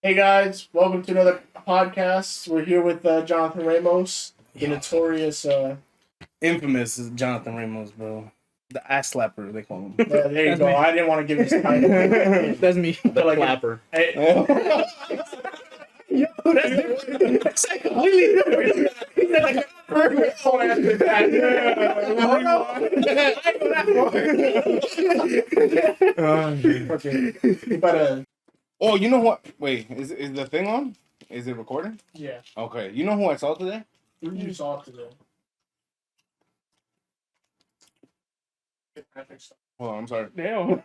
Hey guys, welcome to another podcast. We're here with Johnathan Ramos, the notorious. Infamous is Johnathan Ramos, bro. The ass slapper, they call him. Yeah, there you go. me. I didn't want to give this title. That's me. The like clapper. Hey, Yo, that's different. That's like completely different. He's like, Oh, you know what? Wait, is the thing on? Is it recording? yeah, Okay. You know who I saw today? who did you saw today? Hold on, I'm sorry. damn.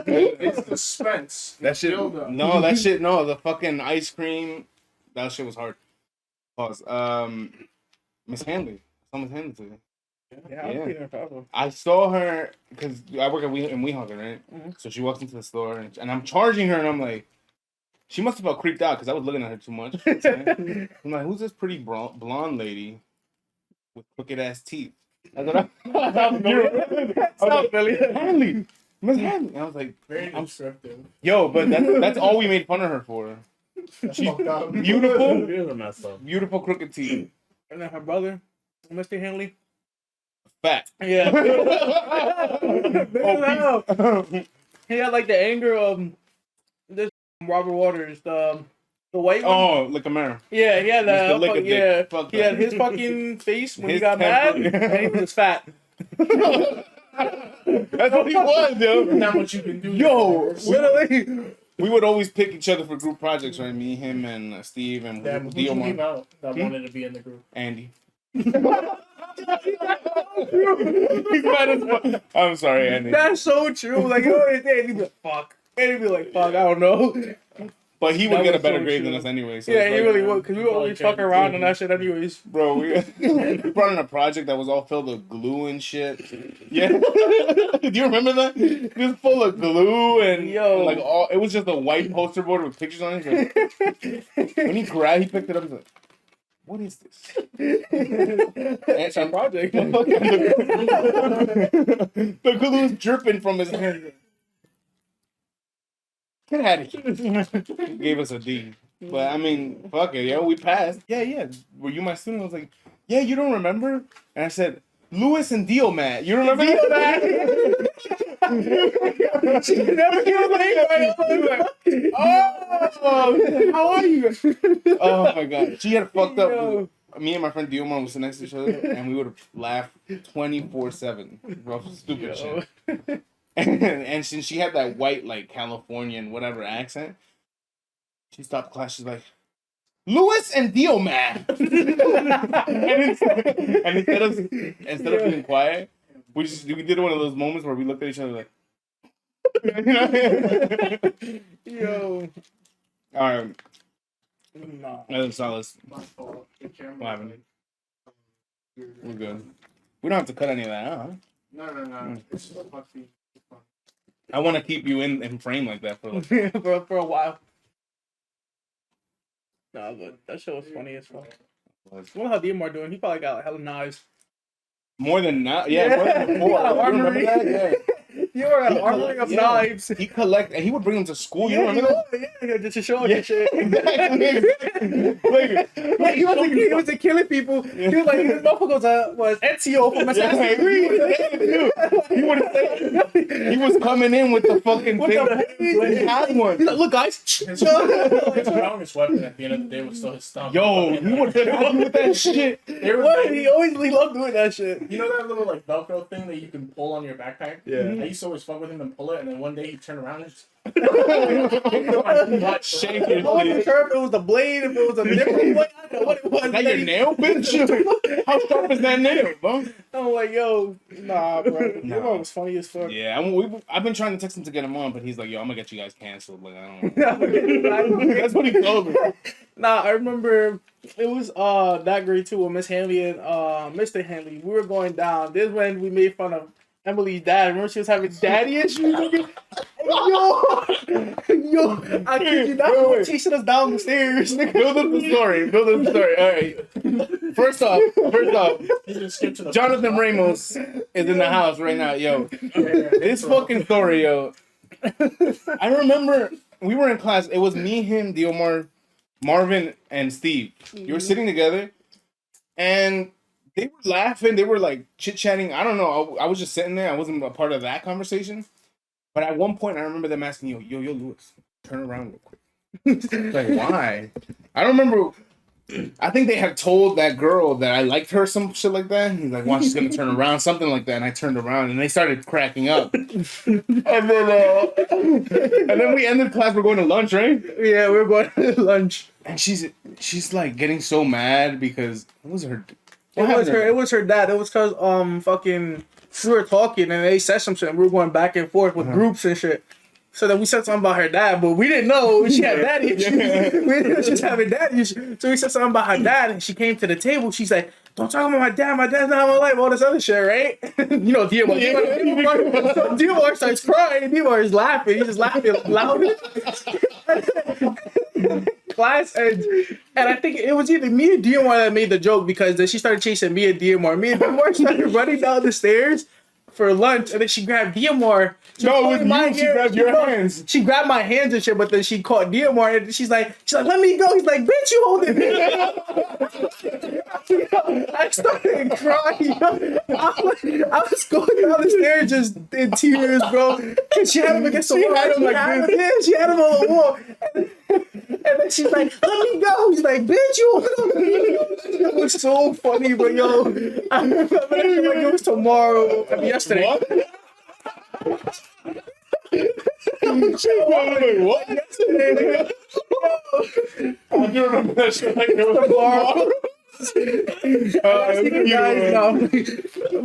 It's the Spence. That shit. Dildo. No, that shit. No, the fucking ice cream. That shit was hard. Pause. Miss Hanley. I saw Miss Hanley today. Yeah, I'm feeling problem. I saw her because I work in Weehawken, right? Mhm. So she walks into the store and I'm charging her and I'm like, she must have felt creeped out because I was looking at her too much. I'm like, who's this pretty blonde lady with crooked ass teeth? I thought Hanley, Miss Hanley. I was like, Very I'm descriptive. yo, but that's all we made fun of her for. That's She's fucked up. beautiful, These are messed up. beautiful crooked teeth, And then her brother, Mr. Hanley. fat. Yeah. Oh, He had like the anger of this Robert Waters, the white one. oh, look a mirror. Yeah, he had Mr. that. Lick-a-dick. Yeah, Fuck he that. had his fucking face when he His got mad, temper. and he was fat. That's what he was, yo. Not what you can do. Yo, Literally. we would always pick each other for group projects, right? Me, him, and Steve, and Damn, who'd you leave Diomon, out that wanted to be in the group? Andy. He's mad as fuck. I'm sorry, Andy. That's so true. Like, you know, he'd be like, fuck. And he'd be like, fuck, I don't know. But he would That get a was better so grade than true. us anyway. So Yeah, it's he like, really would, because we would always fuck around on that shit anyways. Bro, we brought in a project that was all filled with glue and shit. Yeah. Do you remember that? It was full of glue and Yo. like all. It was just a white poster board with pictures on it. When he grabbed, he picked it up. He's like, "What is this?" It's a project. The glue was dripping from his hand. Get out of here. Gave us a D. But I mean, fuck it, yo, we passed. Yeah. Were you my student? I was like, yeah, you don't remember? And I said, Lewis and Diomat. You remember that? She never gave a name. Oh, how are you? Oh my god. She had fucked up. Yo. Me and my friend Diomant was sitting next to each other, and we would have laughed 24/7. Rough, stupid shit. And since she had that white, like, Californian, whatever accent, she stopped class. She's like, Lewis and Diomat. and instead of being quiet, we did one of those moments where we looked at each other like, Yo. all right, Nah. that's solid. My fault. The camera. What happened? We're good. We don't have to cut any of that out, huh? No. It's still fucking. I want to keep you in frame like that for like, for a while. Nah, but that show was funny as fuck. I wonder how Diemar doing. He probably got like hella knives. more than now. Yeah, more than before. He got an You remember armory. that? Yeah. Diemar got an armory of Yeah. knives. He collect and he would bring them to school. You Yeah, remember that? yeah, just to show Yeah, and shit. Like, He wasn't killing people. He was like, this motherfucker was Ezio from Assassin's Creed. He would have said he was coming in with the fucking With thing. the- He had one. He's like, look, guys. His strongest weapon at the end of the day was still his stomach. Yo, he would have killed you with that shit. They were What? He loved doing that shit. You know that little like Velcro thing that you can pull on your backpack? Yeah. I used to always fuck with him and pull it, and then one day he'd turn around and just Shake I it. wasn't sure if it was the blade, if it was a different blade. I don't know what it was. Is that your nail, bitch? How sharp is that nail, bro? I'm like, yo, nah, bro. Nah. Your mom was funny as fuck. Yeah, I've been trying to text him to get him on, but he's like, yo, I'm gonna get you guys canceled. Like, I don't. That's what he told me. Nah, I remember it was that grade too with Miss Hanley and Mr. Hanley. We were going down. This is when we made fun of Emily's dad. Remember she was having daddy issues? Yo, I kid you not. We were chasing us down the stairs. Nigga. Build up the story. All right. First off, he just skipped to the Johnathan Ramos is in the house right now. Yo, this fucking story, yo. I remember we were in class. It was me, him, Diomar, Marvin, and Steve. You were sitting together, and they were laughing. They were like chit chatting. I don't know. I was just sitting there. I wasn't a part of that conversation. But at one point, I remember them asking yo, Lewis, turn around real quick. Like, why? I don't remember. I think they had told that girl that I liked her, some shit like that. He's like, "Watch, she's gonna turn around," something like that. And I turned around, and they started cracking up. and then we ended class. We're going to lunch, right? Yeah, we're going to lunch. And she's like getting so mad because what was her? It was her dad. It was cause fucking we were talking and they said some shit and we were going back and forth with groups and shit. So then we said something about her dad, but we didn't know she had daddy issues. We didn't know she was having daddy issues. So we said something about her dad, and she came to the table. She's like, "Don't talk about my dad. My dad's not in my life." All this other shit, right? You know, Diomar starts crying. Diomar is laughing. He's just laughing loud. Class ends, and I think it was either me or Diomar that made the joke because then she started chasing me and Diomar. Me and Diomar started running down the stairs for lunch, and then she grabbed Diomar. No, it was you. She grabbed your hands. She grabbed my hands and shit, but then she caught Diomar, and she's like, "Let me go." He's like, "Bitch, you hold it." I started crying. I was going down the stairs just in tears, bro. And she had him against the wall. She had him on the wall. And then she's like, "Let me go." He's like, "Bitch, you hold it." It was so funny, but yo, I remember like it was tomorrow. I mean, yesterday. What? What? Yesterday. I do remember that shit like it was tomorrow.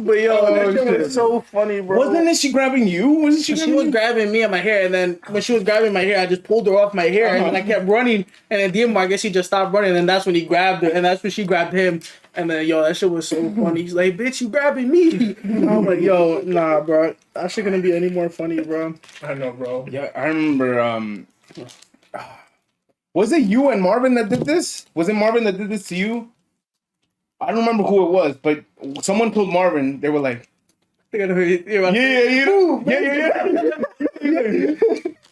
But yo, that shit was so funny, bro. Wasn't she grabbing you? She was grabbing me and my hair, and then when she was grabbing my hair, I just pulled her off my hair, and then I kept running, and then Diomar, I guess he just stopped running, and that's when he grabbed her, and that's when she grabbed him, and then yo, that shit was so funny. He's like, "Bitch, you grabbing me?" I'm like, yo, nah, bro, that shit gonna be any more funny, bro. I know, bro. Yeah, I remember. Was it you and Marvin that did this? Was it Marvin that did this to you? I don't remember who it was, but someone told Marvin, they were like, Yeah.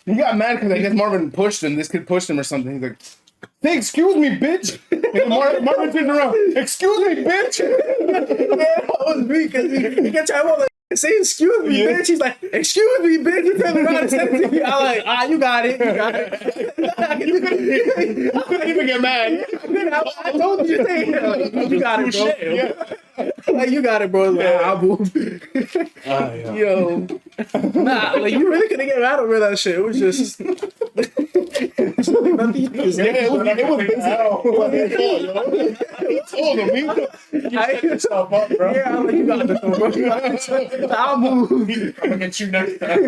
He got mad because I guess Marvin pushed him. This kid pushed him or something. He's like, "Hey, excuse me, bitch." And Marvin turned around, "Excuse me, bitch." That was me because he kept trying to like, say "excuse me, bitch." He's like, "Excuse me, bitch." He turned around and said it to me. I'm like, "You got it. You got it." I couldn't even get mad. I told you to say it. You got it, bro. Yeah. Like, you got it, bro. Like, I'll move. Yeah. Yo. Nah, like, you really couldn't get mad over that shit. It was just... It was really nothing. It was He told him. You set yourself up, bro. Yeah, I'm like, "You got this, bro. I'll move." I'm gonna get you next time.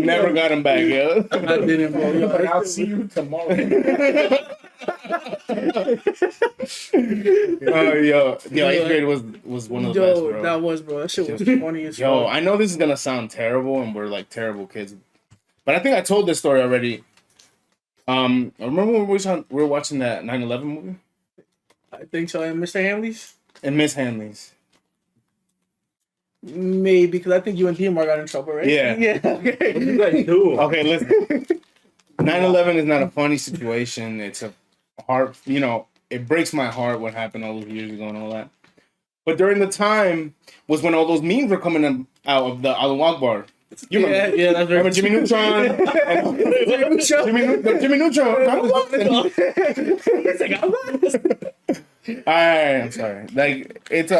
Never got him back, yo. I didn't, bro. Yo, I'll see you tomorrow. Yo, 8th grade was one of the best, bro. That was, bro. That shit was funny as fuck. Yo, I know this is gonna sound terrible, and we're like terrible kids, but I think I told this story already. I remember when we were watching that 9/11 movie? I think so. And Mr. Hamley's? And Miss Hanley's. Maybe, because I think you and Diomar got in trouble, right? Yeah. Yeah. Okay. What do you guys do? Okay, listen. 9/11 is not a funny situation. It's a heart, it breaks my heart what happened all those years ago and all that. But during the time was when all those memes were coming out of the Allahu Akbar. You remember? Yeah, that's Remember Jimmy Neutron? Jimmy Neutron. Alright, I'm sorry. Like it's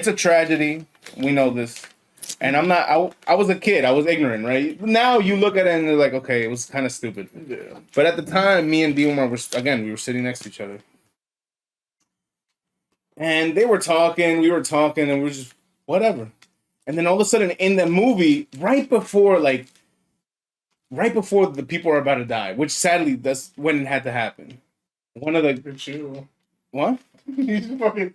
a tragedy. We know this. And I was a kid. I was ignorant, right? Now you look at it and they're like, okay, it was kind of stupid. Yeah. But at the time, me and Diomar we were sitting next to each other. And we were talking, and we were just, whatever. And then all of a sudden in the movie, right before the people are about to die, which sadly, that's when it had to happen. One of the... Good you. What? He's fucking...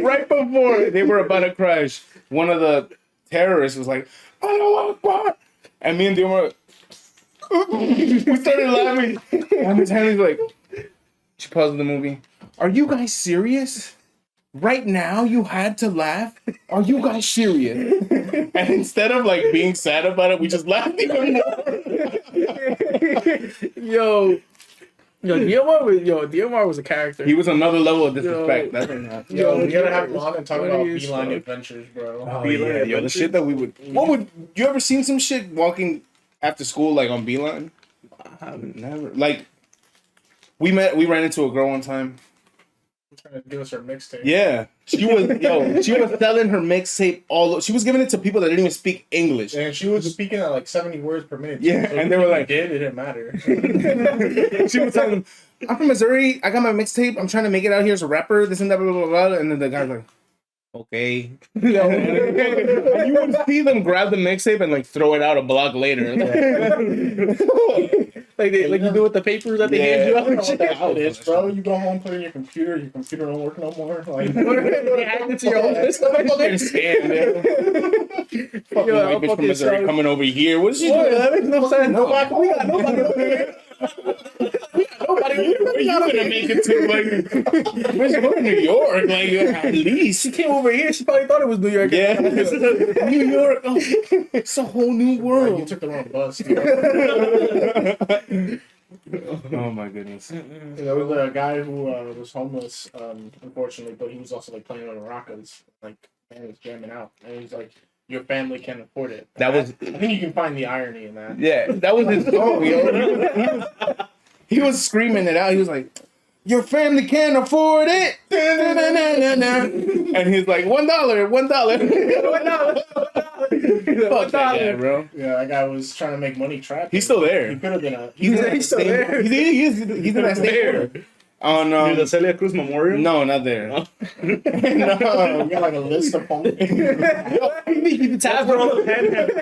Right before they were about to crash, one of the terrorists was like, "Allahu Akbar," and me and Diomar, we started laughing. And Miss Henry's like, she paused the movie. "Are you guys serious? right now you had to laugh? Are you guys serious? And instead of like being sad about it, we just laughed even more. Yo, DMR was a character. He was another level of disrespect. Yo. That's enough. Yo, we gotta have him on and talk Funny about as Beeline fuck. Adventures, bro. Oh, yeah, yo, the shit that we would. What would you ever seen some shit walking after school like on Beeline? Never. Like we ran into a girl one time. Trying to give us her mixtape. Yeah, she was selling her mixtape she was giving it to people that didn't even speak English. And she was speaking at like 70 words per minute. Yeah, so and they were like, it didn't matter. She was telling them, I'm from Missouri. I got my mixtape. I'm trying to make it out here as a rapper. This and that, blah, blah, blah. And then the guy's like, okay. And you would see them grab the mixtape and like throw it out a block later. like you do with the papers that they hand you I don't know out. what that shit is, bro. You go home, put it in your computer don't work no more. Like, They hand it to your own system. Fucking scam, man. Fucking Yo, white bitch from fucking Missouri sorry. coming over here. What's she Boy, doing? that makes no sense. We got nobody over here. Where you gonna make it to? Like, where's going to New York? Like, at least. She came over here. She probably thought it was New York. Yeah. New York. Oh, it's a whole new you world. took the wrong bus. Dude. Oh my goodness. There was a guy who was homeless, unfortunately, but he was also like playing on the rockers. Like, man, he was jamming out, and he's like, "Your family can't afford it." That was. I think you can find the irony in that. Yeah, that was his song, yo. He was screaming it out. He was like, "Your family can't afford it." And he's like, $1, $1. Fuck that guy, bro. Yeah, that guy was trying to make money trapping. He's still there. He could have been a. He's still there. He's in that state. On Near the Celia Cruz Memorial? no, not there. No, we got like a list of homeless. Tabs are on the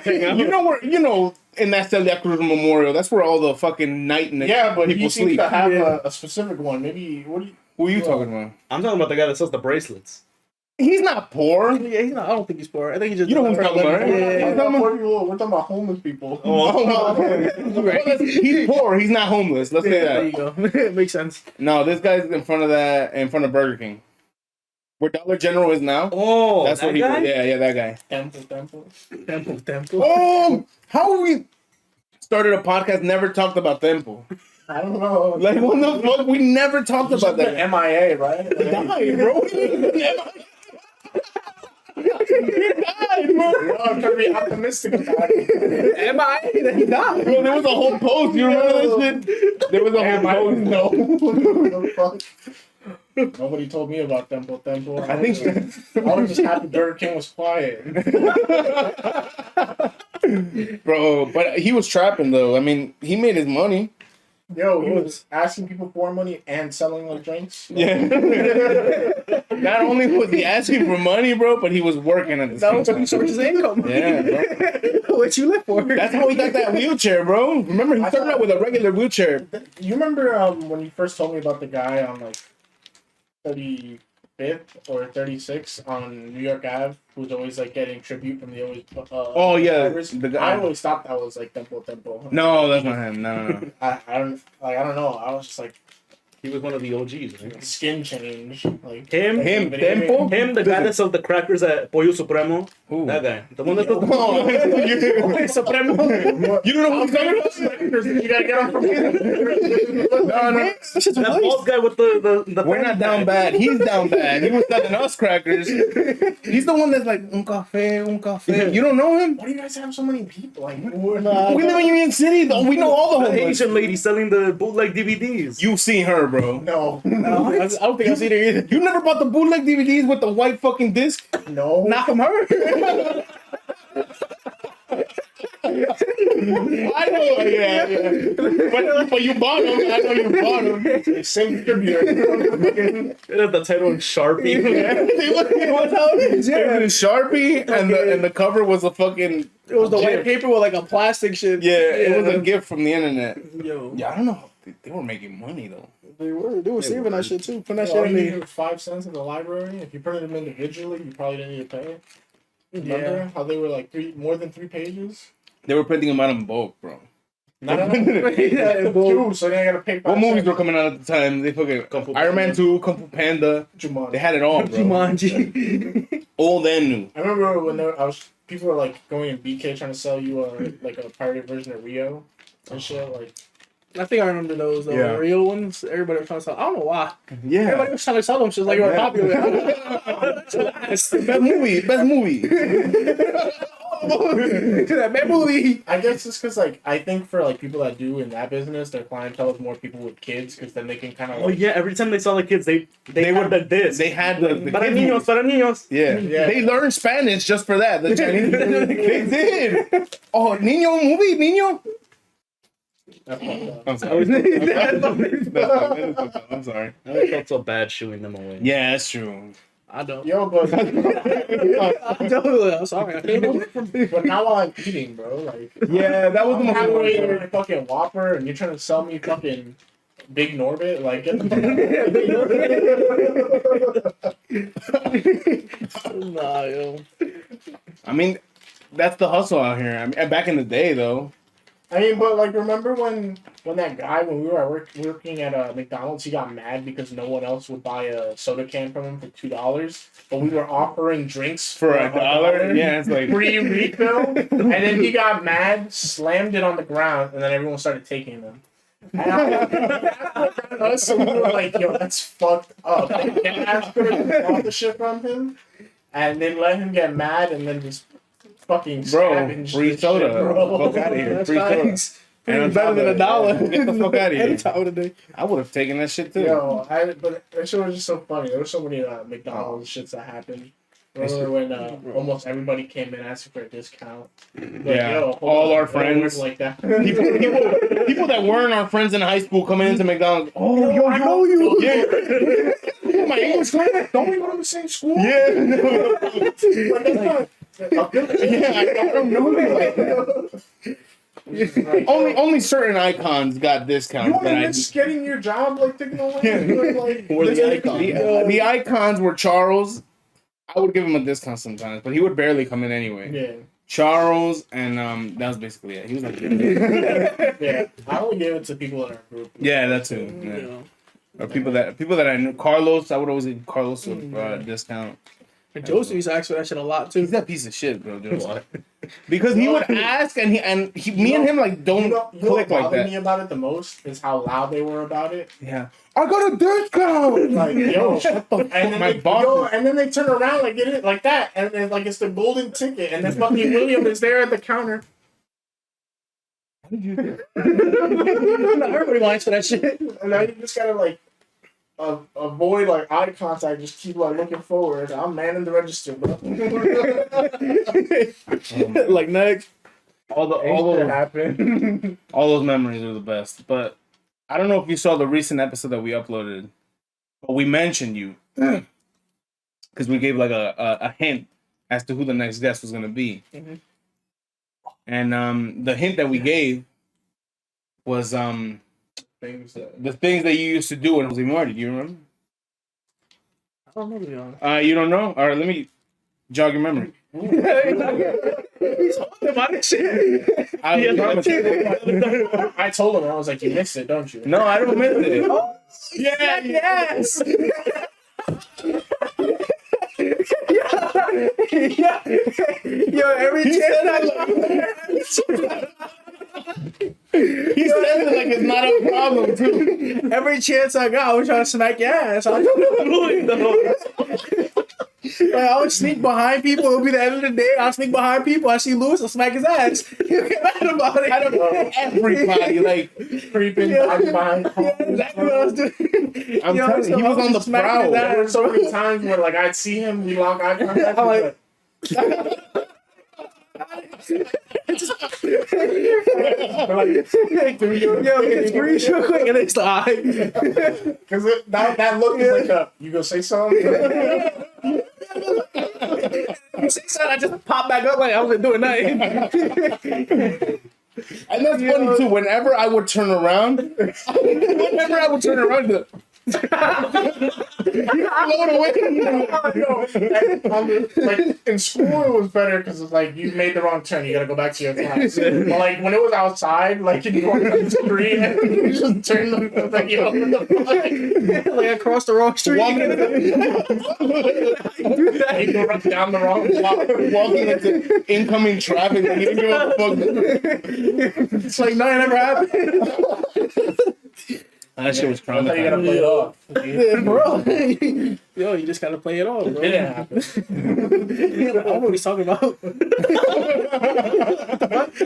pen. You know where? You know, in that Celia Cruz Memorial, that's where all the fucking night and Yeah, but he people seems sleep. to have a specific one. Maybe what do you? Who are you talking about? I'm talking about the guy that sells the bracelets. He's not poor. Yeah, he's not. I don't think he's poor. I think he just. You know who I'm talking about, right? Yeah. We're talking about homeless people. He's poor. He's not homeless. Let's say There you that. go. Makes sense. No, this guy's in front of Burger King, where Dollar General is now. Oh, That's that where he guy? was. Yeah, that guy. Temple. Temple. Oh, how we started a podcast, never talked about Temple. I don't know. Like, what the fuck? We never talked about that. MIA, right? Died, bro. He died, bro. Yo, I'm trying to be optimistic about it. Am I? He died. Bro, there was a whole post. You remember that shit? There was a whole post. No. What the fuck? Nobody told me about Temple. I was just happy Burger King was quiet. Bro, but he was trapping though. I mean, he made his money. Yo, he was asking people for money and selling like drinks. Yeah. Not only was he asking for money, bro, but he was working at the That same was how he time. sourced his income. Yeah, bro. What you live for? That's how he got that wheelchair, bro. Remember, he started out with a regular wheelchair. You remember when you first told me about the guy on like 35th or 36th on New York Ave who's always like getting tribute from the always Oh, yeah, drivers? the guy. I always thought that was like Temple. No, that's not him. No. I don't know. I was just like He was one of the OGs, right? skin change. Like Him, Tempo? him, the guy that sold the crackers at Pollo Supremo. Who? That guy. The one that sold Oh, the Supremo. you don't know who he's talking about? You gotta get on from here. No. That bald guy with the We're not down bad. He's down bad. He was selling us crackers. He's the one that's like, un café. You don't know him? Why do you guys have so many people? Like, We live in Union City, though. We know all the The homeless. Asian lady selling the bootleg DVDs. You've seen her, bro. no, I don't think I've seen her either. You never bought the bootleg DVDs with the white fucking disc? no. Not from her. I know, yeah. But you bought them. I know you bought them. Same distributor. It had the title in Sharpie. It was a Sharpie, and the cover was a fucking. It was the white paper with like a plastic shit. Yeah, it was a gift from the internet. Yo, Yeah, I don't know. They were making money though. they were saving that shit too. Putting that All shit you in needed the. was 5 cents in the library. If you printed them individually, you probably didn't need to pay. Remember Yeah. how they were like more than 3 pages? They were printing them out in bulk, bro. No. Yeah, Dude, so they gotta pay. What movies were coming out at the time? They fucking Kung Fu Iron Man Panda. 2, Kung Fu Panda. Jumanji. They had it all, bro. Jumanji. Old and new. I remember when people were like going in BK trying to sell you like a pirated version of Rio and shit. Like, I think I remember those though. Yeah. The real ones. Everybody was trying to sell. I don't know why. Yeah. Everybody was trying to sell them shit like they were Yeah. popular. Best movie. Best movie. That bad movie. I guess it's because like I think for like people that do in that business, their clientele is more people with kids because then they can kind of Oh yeah, every time they saw the kids, they were had this. They had the Para kids niños, movies. para niños. Yeah. Yeah. They learned Spanish just for that. The Chinese. They did. Oh, Niño movie, Niño. I'm sorry. I'm sorry. I felt so bad shooing them away. Yeah, that's true. I don't. Yo, but I'm sorry. I can't do it. but now while I'm eating, bro, like Yeah, that was the I'm most halfway important through part. a fucking Whopper and you're trying to sell me fucking Big Norbit, like get the fuck Nah, yo. I mean, that's the hustle out here. I mean, back in the day, though. I mean, but like, remember when that guy when we were working at McDonald's, he got mad because no one else would buy a soda can from him for $2, but we were offering drinks For $1, yeah, it's like free refill, and then he got mad, slammed it on the ground, and then everyone started taking them. And us, so we were like, "Yo, that's fucked up." Like, they asked her to bought the shit from him, and then let him get mad, and then just fucking bro, scavenge free the soda. shit, bro. Fuck out of here. That's Free soda. facts. And on Better top than of it, $1. Get the fuck out of Any here. time of the day. I would have taken that shit too. Yo, but that shit was just so funny. There were so many McDonald's shits that happened. Remember when almost everybody came in asking for a discount? Like, Yeah. yo, hold All on, our it friends. wasn't like that. People that weren't our friends in high school coming into McDonald's. Oh, Yo, I know you. Yeah. My English class. Don't we go to the same school? Yeah. Like, that's not a good Yeah, I don't know. Like, Only certain icons got you discounts. want But to risk getting your job like taken away? Like, Who are the this- icons? the icons were Charles. I would give him a discount sometimes, but he would barely come in anyway. Yeah, Charles and that was basically it. He was like, yeah. I only gave it to people in our group. yeah, that too. Yeah. Yeah. Or people that I knew. Carlos, I would always give Carlos a discount. And Joseph used to ask for that shit a lot He's too. that piece of shit, bro. Joseph. Because he would ask, and me and him like don't You know what click like bothered that. me about it the most is how loud they were about it. Yeah, I got a discount. Like, yo, shut the and then my they, boss. yo, and then they turn around like get it like that, and then like it's the golden ticket, and then fucking William is there at the counter. Everybody wants for that shit. And now you just gotta like avoid like eye contact, just keep like looking forward. I'm manning the register, bro. Like next. all Ain't shit those happen. all those memories are the best. But I don't know if you saw the recent episode that we uploaded, but we mentioned you because we gave like a hint as to who the next guest was gonna be. Mhm. And the hint that we gave was Things that the things that you used to do when Jose Marty. Do you remember? I don't know to be honest. You don't know? All right, let me jog your memory. He's talking about this shit. I told him, I was like, you missed it, don't you? No, I don't miss it. Yeah, yes. Yo, every chance He said it like it's not a problem too. every chance I got, I was trying to smack your ass. I would sneak behind people. It would be the end of the day. I'll sneak behind people. I see Lewis, I'll smack his ass. You get mad about it. I don't know everybody like Creeping Yeah. behind Exactly what I was doing. I'm telling you, he was on the prowl. There were so many times where like I'd see him, we lock eye contact. I'm Like, like- Yo, get screech real quick and it's like, because that look is like a, you go say something. you see something, I just pop back up like I wasn't doing nothing. And that's funny too. Whenever I would turn around, I'd be like, Like in school, it was better because it's like you made the wrong turn, you gotta go back to your class. But like when it was outside, like you go on the street and you just turn the like yo, what the fuck? Like across the wrong street. Walking You go right down the wrong block. walking into incoming traffic, like you didn't give a fuck. It's like nothing ever happened. That shit was That's how you gotta play it off. Yeah, bro. Yo, you just gotta play it off, It bro. didn't happen. I don't know what he's talking about. I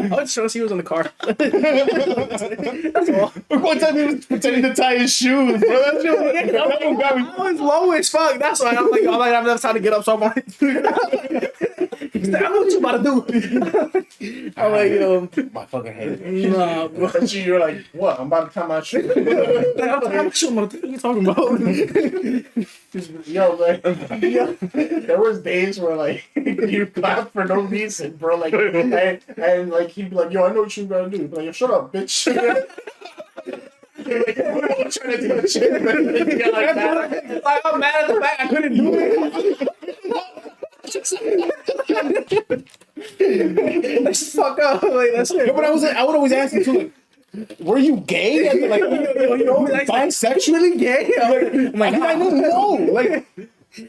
was just trying to see who was in the car. That's all. One time he was pretending to tie his shoes, bro. That shit that one got me. I was low as fuck. That's why I'm like, I might have enough time to get up, so I'm like, he's like, I know what you about to do. I'm like, yo, My fucking head. nah, bro. But you were like, what? I'm about to tie my shoe. Like, I'm like, what are you talking about? Yo, like, there was days where like you clap for no reason, bro. Like, and like he'd be like, "Yo, I know what you gotta do." He'd be like, "Yo, shut up, bitch." Like, I'm trying to do a shit, but you're like that. Like, I'm mad at the fact I couldn't do it. Like, fuck up. Like, that's it. Yeah, but I would always ask him too, like, were you gay? Like, you know, like, bisexually gay? I'm like, I don't know.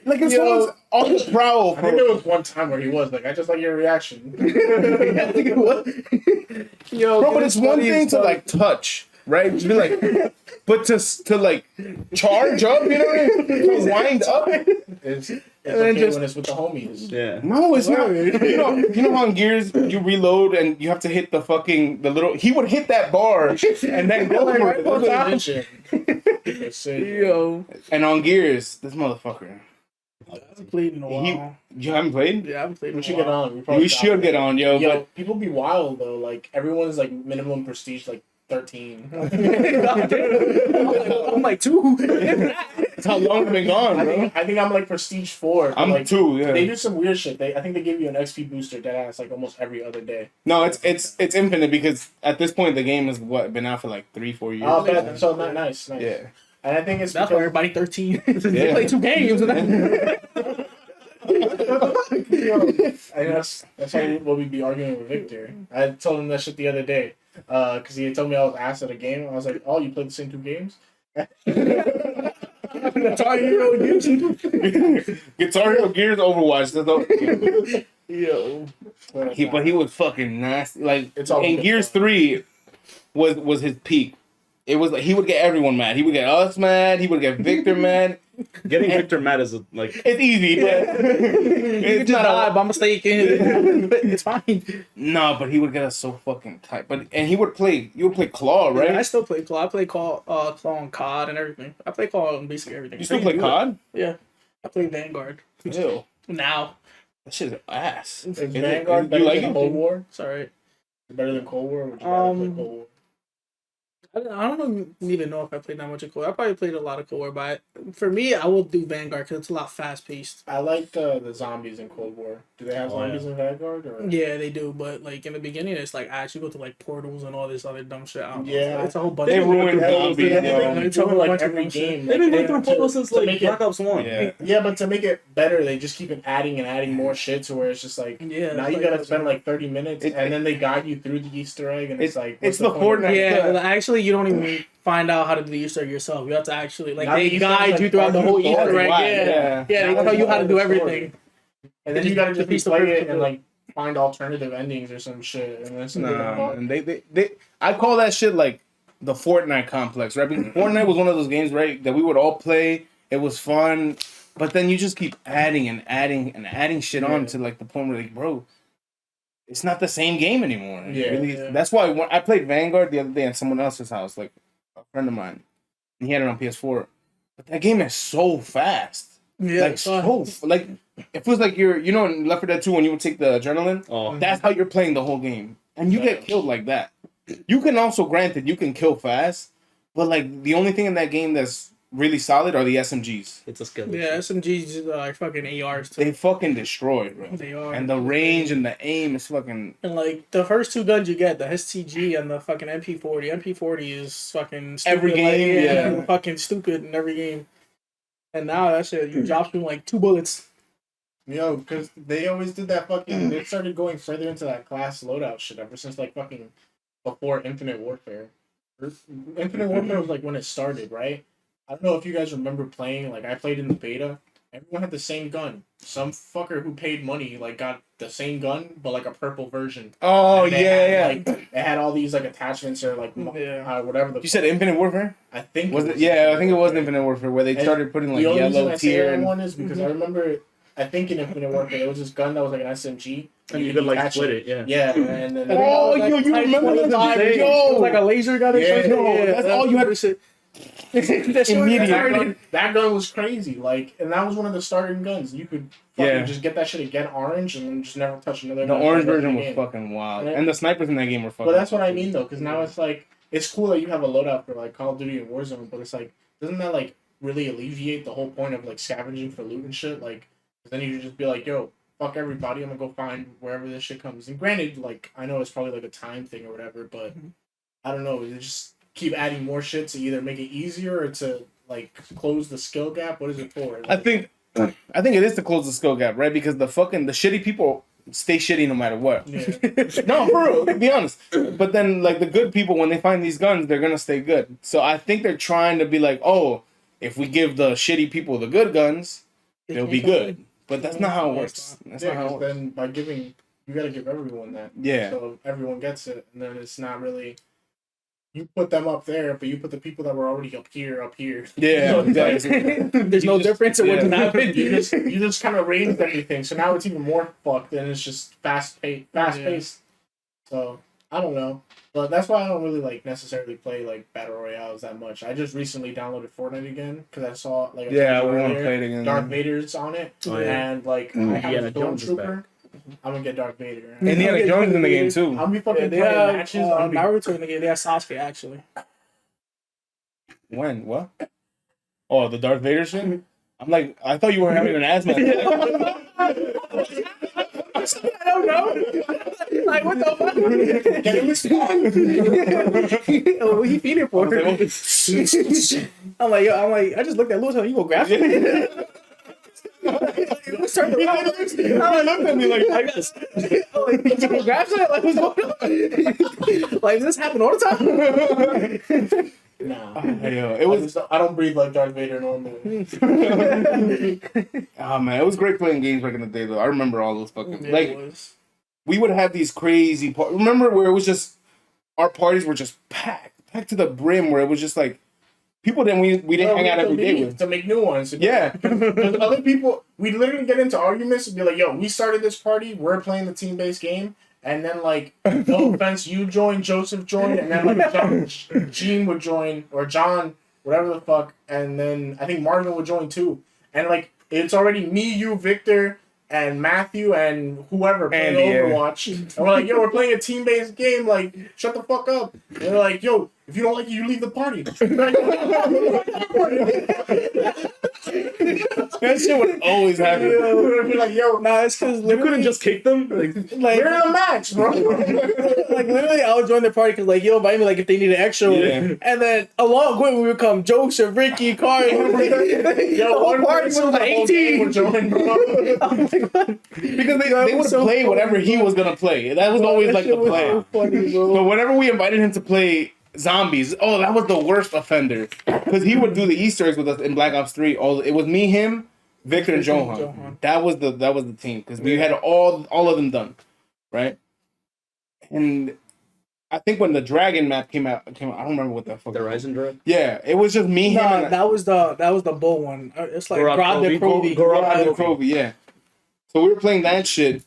Like if someone's on the prowl I think there was one time where he was like, "I just like your reaction." Yo, bro, but it's one thing to like touch, right? Just be like, but to like charge up, you know what I mean? To wind up. It's then okay just- when it's with the homies. Yeah. No, it's not. You know how in Gears you reload and you have to hit the little. He would hit that bar and then go for it. That's what he did. It's sick. Yo, And on Gears, this motherfucker. I haven't played in a while. You haven't played? Yeah, I haven't played in We a should while. get on. probably We should get on, yo. Yo, But people be wild though. Like everyone's like minimum prestige like 13. I'm like 2. that's how long we've been gone, bro. I think I'm like prestige 4. I'm like, 2, yeah. They do some weird shit. I think they give you an XP booster dead ass like almost every other day. No, it's infinite because at this point the game has been out for like 3-4 years. Oh, bad. So nice. Yeah. And I think it's That's why because everybody 13. Yeah. They play 2 games. and that's how what we'd be arguing with Victor. I told him that shit the other day because he had told me I was ass at a game. I was like, "Oh, you played the same 2 games?" Guitar Hero Gears Overwatch. That's all. Yo. But He was fucking nasty. Like It's all in good Gears fun. 3 was his peak. It was like he would get everyone mad. He would get us mad. He would get Victor mad. Getting Victor mad is like It's easy, but You just died by mistake. It's fine. no. But he would get us so fucking tight. And he would play. You would play Claw, right? I still play Claw. I play Claw on COD and everything. I play Claw on basically everything. You still play COD? Yeah. I play Vanguard. Ew. Now. That shit's ass. is Is it- Vanguard you better like than it? Cold War? It's alright. Better than Cold War? Or would you rather play Cold War? I don't even know if I played that much of Cold War. I probably played a lot of Cold War, but for me, I will do Vanguard because it's a lot fast paced. I like the zombies in Cold War. Do they have zombies in Vanguard? Or? Yeah, they do, but like in the beginning, it's like I actually go to like portals and all this other dumb shit. I don't know. Yeah. It's a whole bunch They of ruined Yeah, zombies, yeah, yo. they It's do a it whole like bunch of every dumb shit. game. they've been going Like, through portals since to like make it- Black Ops 1. Yeah. Yeah, but to make it better, they just keep adding and adding more shit to where it's just like Yeah, now it's you like- gotta spend like 30 minutes It- and then they guide you through the Easter egg and it's like it's what's the point? Fortnite. Yeah, well, actually, you don't even find out how to do the Easter egg yourself. You have to actually like Now the they Easter egg, guide like, you throughout the whole story. Easter egg. Why? Yeah, they Now tell you how to do the story. everything. And then Just you gotta just piece the play perfect it and book. like find alternative endings or some shit. And it's Nah, and they I call that shit like the Fortnite complex, right? Because Fortnite was one of those games, right, that we would all play. It was fun, but then you just keep adding and adding and adding shit on to like the point where like, bro, it's not the same game anymore. Yeah, yeah. That's why when I played Vanguard the other day at someone else's house, like a friend of mine, and he had it on PS4. But that game is so fast. Yeah, Like so, like it feels like you're, you know, in Left 4 Dead 2 when you would take the adrenaline. Oh, That's how you're playing the whole game, and you get killed like that. You can also, granted, you can kill fast, but like the only thing in that game that's really solid are the SMGs. It's a skill. Yeah, SMGs are fucking ARs too. They fucking destroy, bro. They are. And the range and the aim is fucking. And like the first two guns you get, the STG and the fucking MP40. MP40 is fucking stupid. Every game, like, yeah. fucking stupid in every game. And now that shit, you drop through like 2 bullets. Yo, because they always did that fucking. They started going further into that class loadout shit ever since like fucking before Infinite Warfare. Infinite Warfare was like when it started, right? I don't know if you guys remember playing. Like I played in the beta. Everyone had the same gun. Some fucker who paid money like got the same gun, but like a purple version. Oh And they yeah, had, yeah. Like, it had all these like attachments or like whatever the. You said Infinite Warfare? I think Was it? Yeah, I think it was Infinite Warfare where they And started putting like the only reason yellow I say tier that and. one is because I remember. I think in Infinite Warfare there was this gun that was like an SMG. And you could like detach split it, yeah. Yeah, and then Oh, yo, you remember that? It Yo, was like a laser gun or Yeah, something. no, that's all you had to say. Immediate. that gun was crazy. Like, and that was one of the starting guns. You could fucking Yeah. just get that shit again orange and then just never touch another. The gun orange ever version was again. fucking wild, Yeah. and the snipers in that game were fucking. But that's what I mean though, because now it's like it's cool that you have a loadout for like Call of Duty and Warzone, but it's like doesn't that like really alleviate the whole point of like scavenging for loot and shit? Like, 'cause then you could just be like, yo, fuck everybody, I'm gonna go find wherever this shit comes. And granted, like I know it's probably like a time thing or whatever, but I don't know. They just keep adding more shit to either make it easier or to like close the skill gap. What is it for? I think it is to close the skill gap, right? Because the shitty people stay shitty no matter what. Yeah. No, for real, to be honest. But then like the good people, when they find these guns, they're gonna stay good. So I think they're trying to be like, oh, if we give the shitty people the good guns, they'll be good. But that's not how it works. That's Yeah, not how it 'cause works. then by giving, you gotta give everyone that. Yeah. So everyone gets it, and then it's not really. You put them up there, but you put the people that were already up here. Yeah, So it's like- exactly. There's no difference in what just happened. you just kind of raised everything, so now it's even more fucked, and it's just fast paced. So I don't know, but that's why I don't really like necessarily play like battle royales that much. I just recently downloaded Fortnite again because I saw like Yeah, we want to play it again. Darth Vader's on it, Oh, yeah. and like I have Indiana a Jones is Stormtrooper. I'm gonna get Darth Vader. Indiana Jones in the game too. I'll be fucking They playing have matches. I'll be Naruto in the game. They have Sasuke actually. When? What? Oh, the Darth Vader shit? I'm like, I thought you were having an asthma attack. I don't know. Like what the fuck? What he feeding for? I'm like, I just looked at Lewis. You go grab it. Let's turn around. I looked at me like, I guess. Like, you go grab it. Like what's going on? Like does this happen all the time? nah. Yo, it was. I don't breathe like Darth Vader normally. Oh man, it was great playing games back in the day though. I remember all those fucking Yeah, like it was. we would have these crazy remember where it was just our parties were just packed to the brim where it was just like people that we didn't hang out every day with. To make new ones. Yeah. Because other people, we'd literally get into arguments and be like, yo, we started this party, we're playing the team-based game, and then, like, no offense, you joined, Joseph joined, and then, like, Gene would join, or John, whatever the fuck, and then I think Marvin would join, too. And, like, it's already me, you, Victor, and Matthew, and whoever playing Andy, yeah. Overwatch. And we're like, yo, we're playing a team-based game, like, shut the fuck up. And they're like, yo, if you don't like it, you leave the party. That shit would always happen. We'd be like, yo, Nah, it's because You couldn't just kick them? Like, like we're in a match, bro. like literally I would join the party because like you'll invite me like if they need an extra one. Yeah. And then along with me would come Joseph, Ricky, Carl. Yo, the whole one party was person like the whole game 18. would join, bro. Because they would play whatever he was gonna play. That was always like the play. So funny, bro. But whenever we invited him to play zombies, oh, that was the worst offender. Because he would do the Easter eggs with us in Black Ops 3. It was me, him, Victor, and Johan. That was the team. Because we had all of them done. Right? And I think when the Dragon map came out, I don't remember what the fuck. the Ryzen Drug? Yeah, it was just me, him, Nah, and that was the bull one. It's like Gorod Grod Krovi. Krovi. Gorod Krovi, yeah. So we were playing that shit.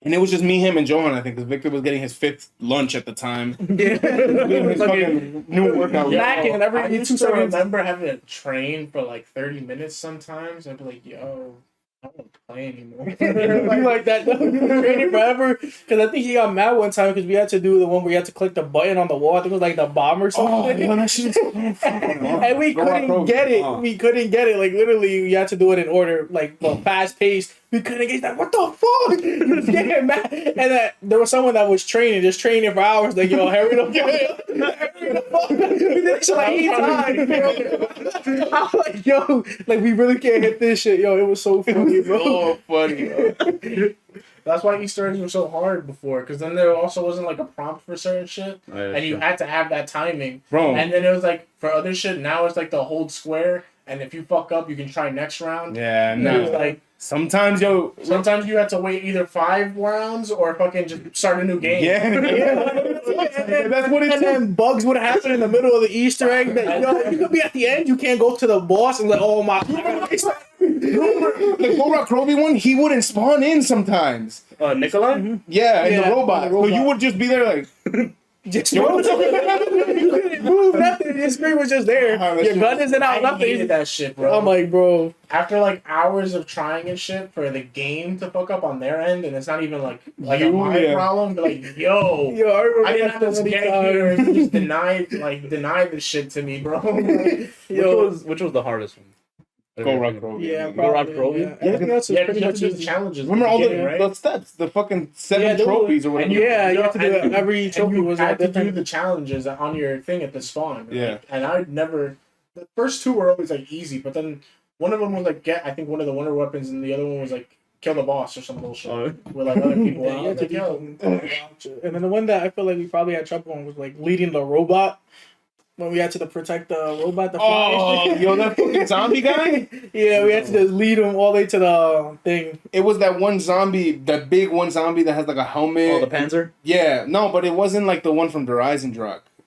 And it was just me, him, and Johan, I think, because Victor was getting his 5th lunch at the time. Yeah. Doing his fucking new workout. Yo, Snacking every I used 2 to seconds. remember having to train for like 30 minutes sometimes. I'd be like, yo, I don't play anymore. Be like that. No, you been training forever. Because I think he got mad one time because we had to do the one where you had to click the button on the wall. I think it was like the bomb or something. Oh, that shit is And we couldn't get it. We couldn't get it. Like literally, we had to do it in order, like fast paced. We couldn't get that. What the fuck? He was getting mad. And there was someone that was just training for hours. Like, yo, hurry up, hurry the fuck up. We did this shit like 8 times. I'm like, yo, like we really can't hit this shit, yo. It was so funny, bro. So funny. That's why Easter eggs were so hard before, because then there also wasn't like a prompt for certain shit, and you had to have that timing. Bro. And then it was like for other shit. Now it's like the hold square, and if you fuck up, you can try next round. Yeah, And it was no. like Sometimes you had to wait either 5 rounds or fucking just start a new game. That's what it And then bugs would happen in the middle of the Easter egg. That, yo, you could be at the end, you can't go to the boss and like, oh my. The Gorak Krovi one, he wouldn't spawn in sometimes. Nikolai? Yeah, and Yeah, the robot. the robot. So you would just be there like, Just you couldn't move nothing. Your screen was just there. Your gun isn't out. I hated Nothing. that shit, bro. I'm like, bro. After like hours of trying and shit for the game to fuck up on their end, and it's not even like a You, my yeah. problem. But like, yo, Yo, I remember I didn't have that to so many get here and times. you just denied the shit to me, bro. Yo, Which was the hardest one? Gorak Krovi. yeah, Gorak probably. Krovi? Yeah. Everything else is Yeah, pretty because much you have to do the easy. challenges. Remember at all the the, beginning, right? the steps, the fucking 7 Yeah, those- trophies or whatever. Yeah, you have to do and- every and trophy you was had to do different. the challenges on your thing at the spawn. Right? Yeah. And I never. The first 2 were always like easy, but then one of them was like I think one of the wonder weapons, and the other one was like kill the boss or some bullshit. With like other people. Yeah, And I you had was to like, do yo, And then the one that I feel like we probably had trouble on was like leading the robot. When we had to protect the robot, the fly. Oh, yo, that fucking zombie guy? Yeah, we had to just lead him all the way to the thing. It was that one zombie, that big one zombie that has like a helmet. Oh, the Panzer? Yeah, no, but it wasn't like the one from the Rising.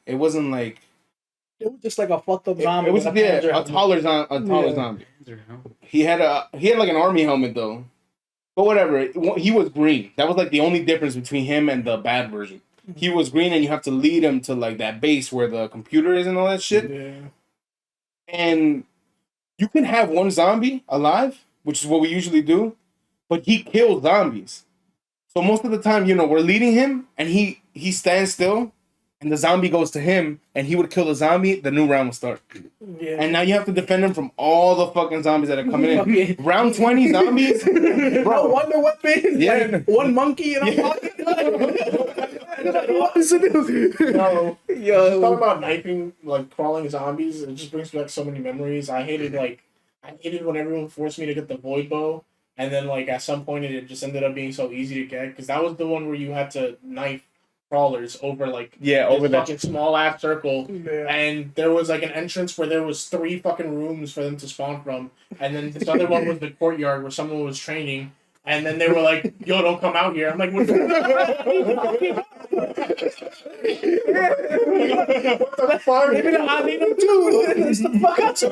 It wasn't like... It was just like a fucked up It, zombie. it was, with a yeah, Panzer a helmet. taller Yeah. zombie. He had like an army helmet though. But whatever, he was green. That was like the only difference between him and the bad version. He was green, and you have to lead him to like that base where the computer is and all that shit. Yeah. And you can have one zombie alive, which is what we usually do, but he kills zombies. So most of the time, we're leading him, and he stands still, and the zombie goes to him, and he would kill the zombie. The new round will start, Yeah. and now you have to defend him from all the fucking zombies that are coming in. Okay. Round 20 zombies, Bro, bro. wonder weapon. Yeah. Like, one monkey and a What was it? no. Yo. Talking about knifing, like crawling zombies, it just brings back so many memories. I hated when everyone forced me to get the void bow, and then like at some point it just ended up being so easy to get because that was the one where you had to knife crawlers over like over that. fucking small ass circle, Yeah. and there was like an entrance where there was 3 fucking rooms for them to spawn from, and then this other one was the courtyard where someone was training. And then they were like, "Yo, don't come out here." I'm like, "What the fuck?" Maybe I need them too. It's the fuck out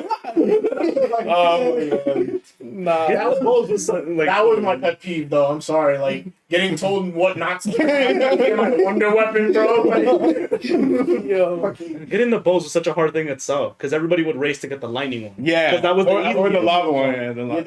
Nah. That was both was something like That was my pet peeve, though. I'm sorry, like getting told what not to do. My wonder weapon, bro. Like, Yo. getting the bows was such a hard thing itself because everybody would race to get the lightning one. Yeah, 'Cause that was the or the easiest. lava one. Yeah, the lava.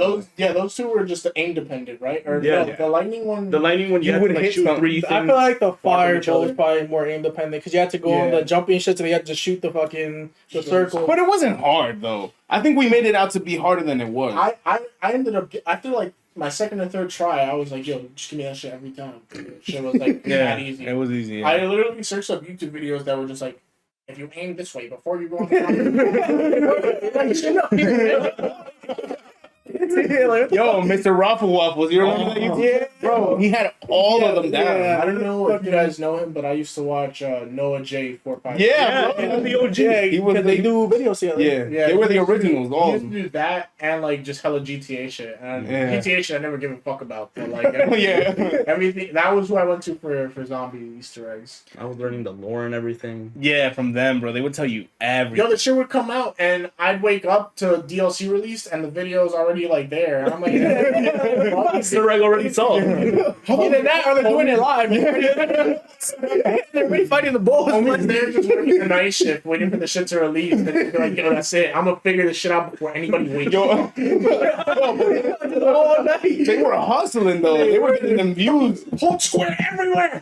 those 2 were just aim dependent, right? Or Yeah. the lightning one. The lightning one, you You had would to like hit shoot something. 3 I things. feel like the far from each fireball other. is probably more aim dependent because you had to go on Yeah. the jumping shit and you had to shoot the fucking the circle. But it wasn't hard though. I think we made it out to be harder than it was. I ended up after like my second or third try, I was like, "Yo, just give me that shit every time." Shit was like that easy. it was easy. I literally searched up YouTube videos that were just like, if you aim this way before you go on the Like, shut up. Like, Yo, Mr. Raffle Waffles, you remember that YouTube? yeah. Bro, he had all of them down. Yeah. I don't know if you guys know him, but I used to watch Noah J 455. Yeah, Yeah, bro. the OG. Yeah, He was because they the- do videos together. Yeah, they were the originals, all He of used to them. do that and like just hella GTA shit. And Yeah. GTA shit I never give a fuck about. But like Yeah. everything that was who I went to for zombie Easter eggs. I was learning the lore and everything. Yeah, from them, bro. They would tell you everything. Yo, the shit would come out and I'd wake up to DLC released and the video's already like like there. And I'm like, It's the reg already solved. Either that or they're doing it live. They're already fighting the bulls. homies there just working the night shift, waiting for the shit to release. And they're like, yo, that's it. I'm gonna figure this shit out before anybody wakes up. All night. They were hustling though. They were getting them views. Hold square everywhere.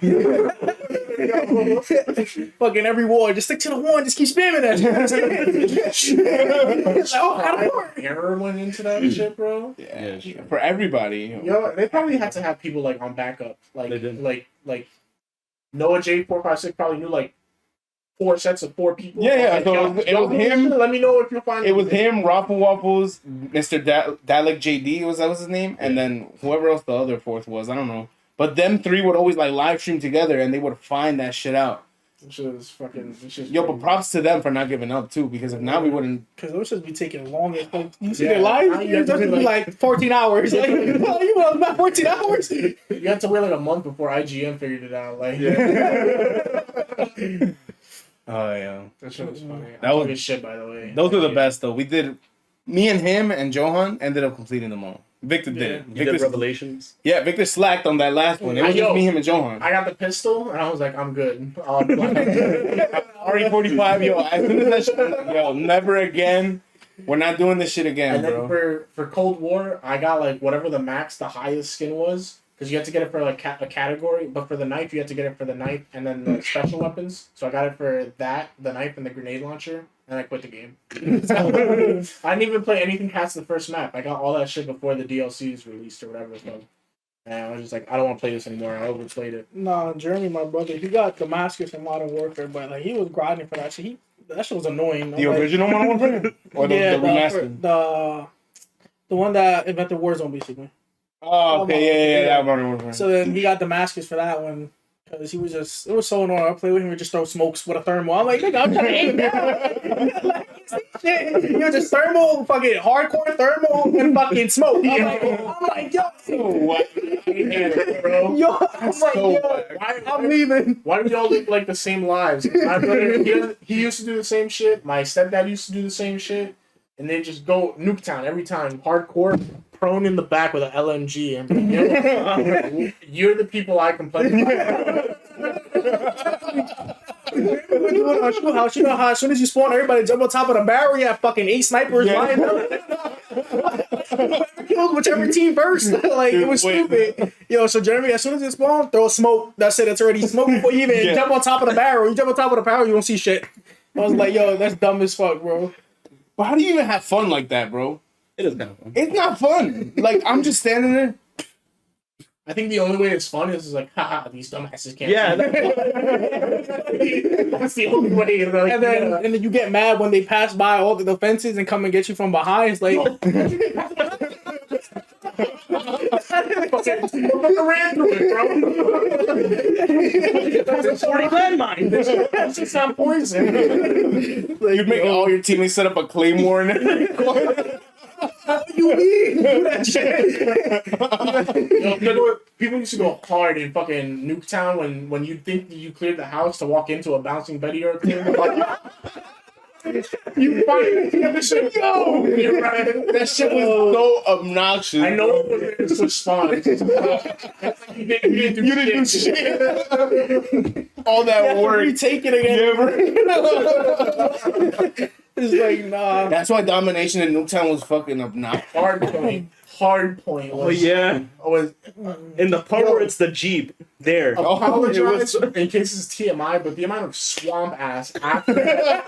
Fucking every war. Just stick to the one. Just keep spamming that shit. It's like, oh, how do work? Error went into that shit, bro. Yeah, for everybody. Yo, they probably had to have people like on backup, like They did. like Noah J456 probably knew like 4 sets of 4 people. Yeah, Like, so yo, it yo, was him. Let me know if you'll find It was him, Raffle Waffles, Mr. Dalek JD, was that was his name? And then whoever else the other fourth was, I don't know. But them 3 would always like live stream together and they would find that shit out. Which is fucking. Yo, but props to them for not giving up too, because if not, we wouldn't. Because those should be taking long. Like, you see Yeah, their live? now you have It's to supposed to be like 14 hours. Like, you know, about 14 hours. You had to wait like a month before IGN figured it out. Like, Oh yeah, that shit was funny. That was- That was shit, by the way. those were the best though. We did. Me and him and Johan ended up completing them all. Victor did. You did Revelations. Yeah, Victor slacked on that last one. It was just me, him, and Johan. I got the pistol, and I was like, I'm good. RE45, yo. As soon as that shit, yo, never again. We're not doing this shit again, And then bro. for Cold War, I got like whatever the highest skin was, because you had to get it for like a category. But for the knife, you had to get it for the knife and then the special weapons. So I got it for that, the knife, and the grenade launcher, and I quit the game. I didn't even play anything past the first map. I got all that shit before the DLCs released or whatever it's called. And I was just like, I don't want to play this anymore. I overplayed it. Nah, Jeremy, my brother, he got Damascus in Modern Warfare, but like he was grinding for that shit. That shit was annoying. The original Modern Warfare? Or the remastered? The one that invented Warzone, basically. Oh, okay, yeah, that Modern Warfare. So then he got Damascus for that one. Because he was just, it was so annoying. I played with him and just throw smokes with a thermal. I'm like, nigga, I'm trying to aim down. Like, shit. You know, just thermal, fucking hardcore thermal, and fucking smoke. I'm like, yo. Bro. Yo, I'm like, so yo, whack. I'm leaving. Why do we all live like the same lives? My brother, he used to do the same shit. My stepdad used to do the same shit. And they just go Nuketown every time. Hardcore, prone in the back with an LMG. And you're the people I complain about. House, you know how as soon as you spawn, everybody jump on top of the barrel. You have fucking 8 snipers lined up. Whoever kills whichever team first. Like, it was stupid. Yo, so Jeremy, as soon as you spawn, throw a smoke. That's it. It's already smoke before you even jump on top of the barrel. You jump on top of the barrel, you don't see shit. I was like, yo, that's dumb as fuck, bro. But how do you even have fun like that, bro? It is kind of fun. It's not fun. Like, I'm just standing there. I think the only way it's fun is like, haha, these dumbasses can't. Yeah. That's the only way. Like, And then you get mad when they pass by all the fences and come and get you from behind. It's like, ran through it, bro. That's a 40 landmine. That's just not poison. You'd make all your teammates set up a claymore in there. you mean? Do that shit. People used to go hard in fucking Nuketown when you'd think that you cleared the house to walk into a bouncing Betty or a thing. Like, you find this shit. Yo, you're right. That shit was so obnoxious. I know it was there to switch spawns. You didn't do shit. All that work. Retake it again. It's like, nah. That's why domination in Nuketown was fucking obnoxious. Hard point was. Oh yeah. Was In the part where it's the Jeep, there. apologize in case it's TMI, but the amount of swamp ass after a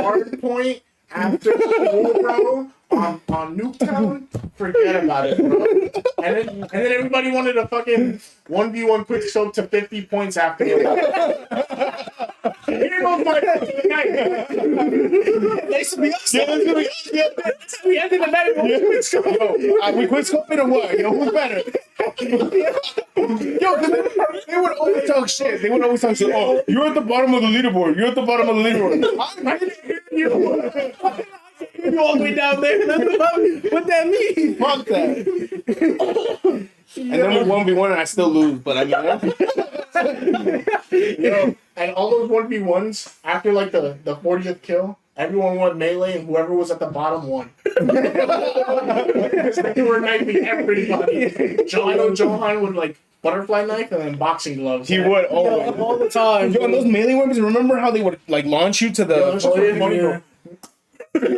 hard point after school, bro, on Nuketown, forget about it, bro. And then everybody wanted a fucking 1v1 quick scope to 50 points after. Here goes my fucking night. They should be us. We ended the night with quick scope. We quick scoping or what? Yo, who's better? Yo, cause they would always talk shit. They would always talk shit. Oh, you're at the bottom of the leaderboard. You're at the bottom of the leaderboard. I didn't hear you. You all the way down there. What that mean? Fuck that. And then we 1v1 and I still lose, but I mean, Yo, and all those 1v1s after like the 40th kill, everyone won melee, and whoever was at the bottom won. They were knifing everybody. I know Johan would like butterfly knife and then boxing gloves. He would always. all the time. Yo, and those melee weapons, remember how they would like launch you to the... Yo,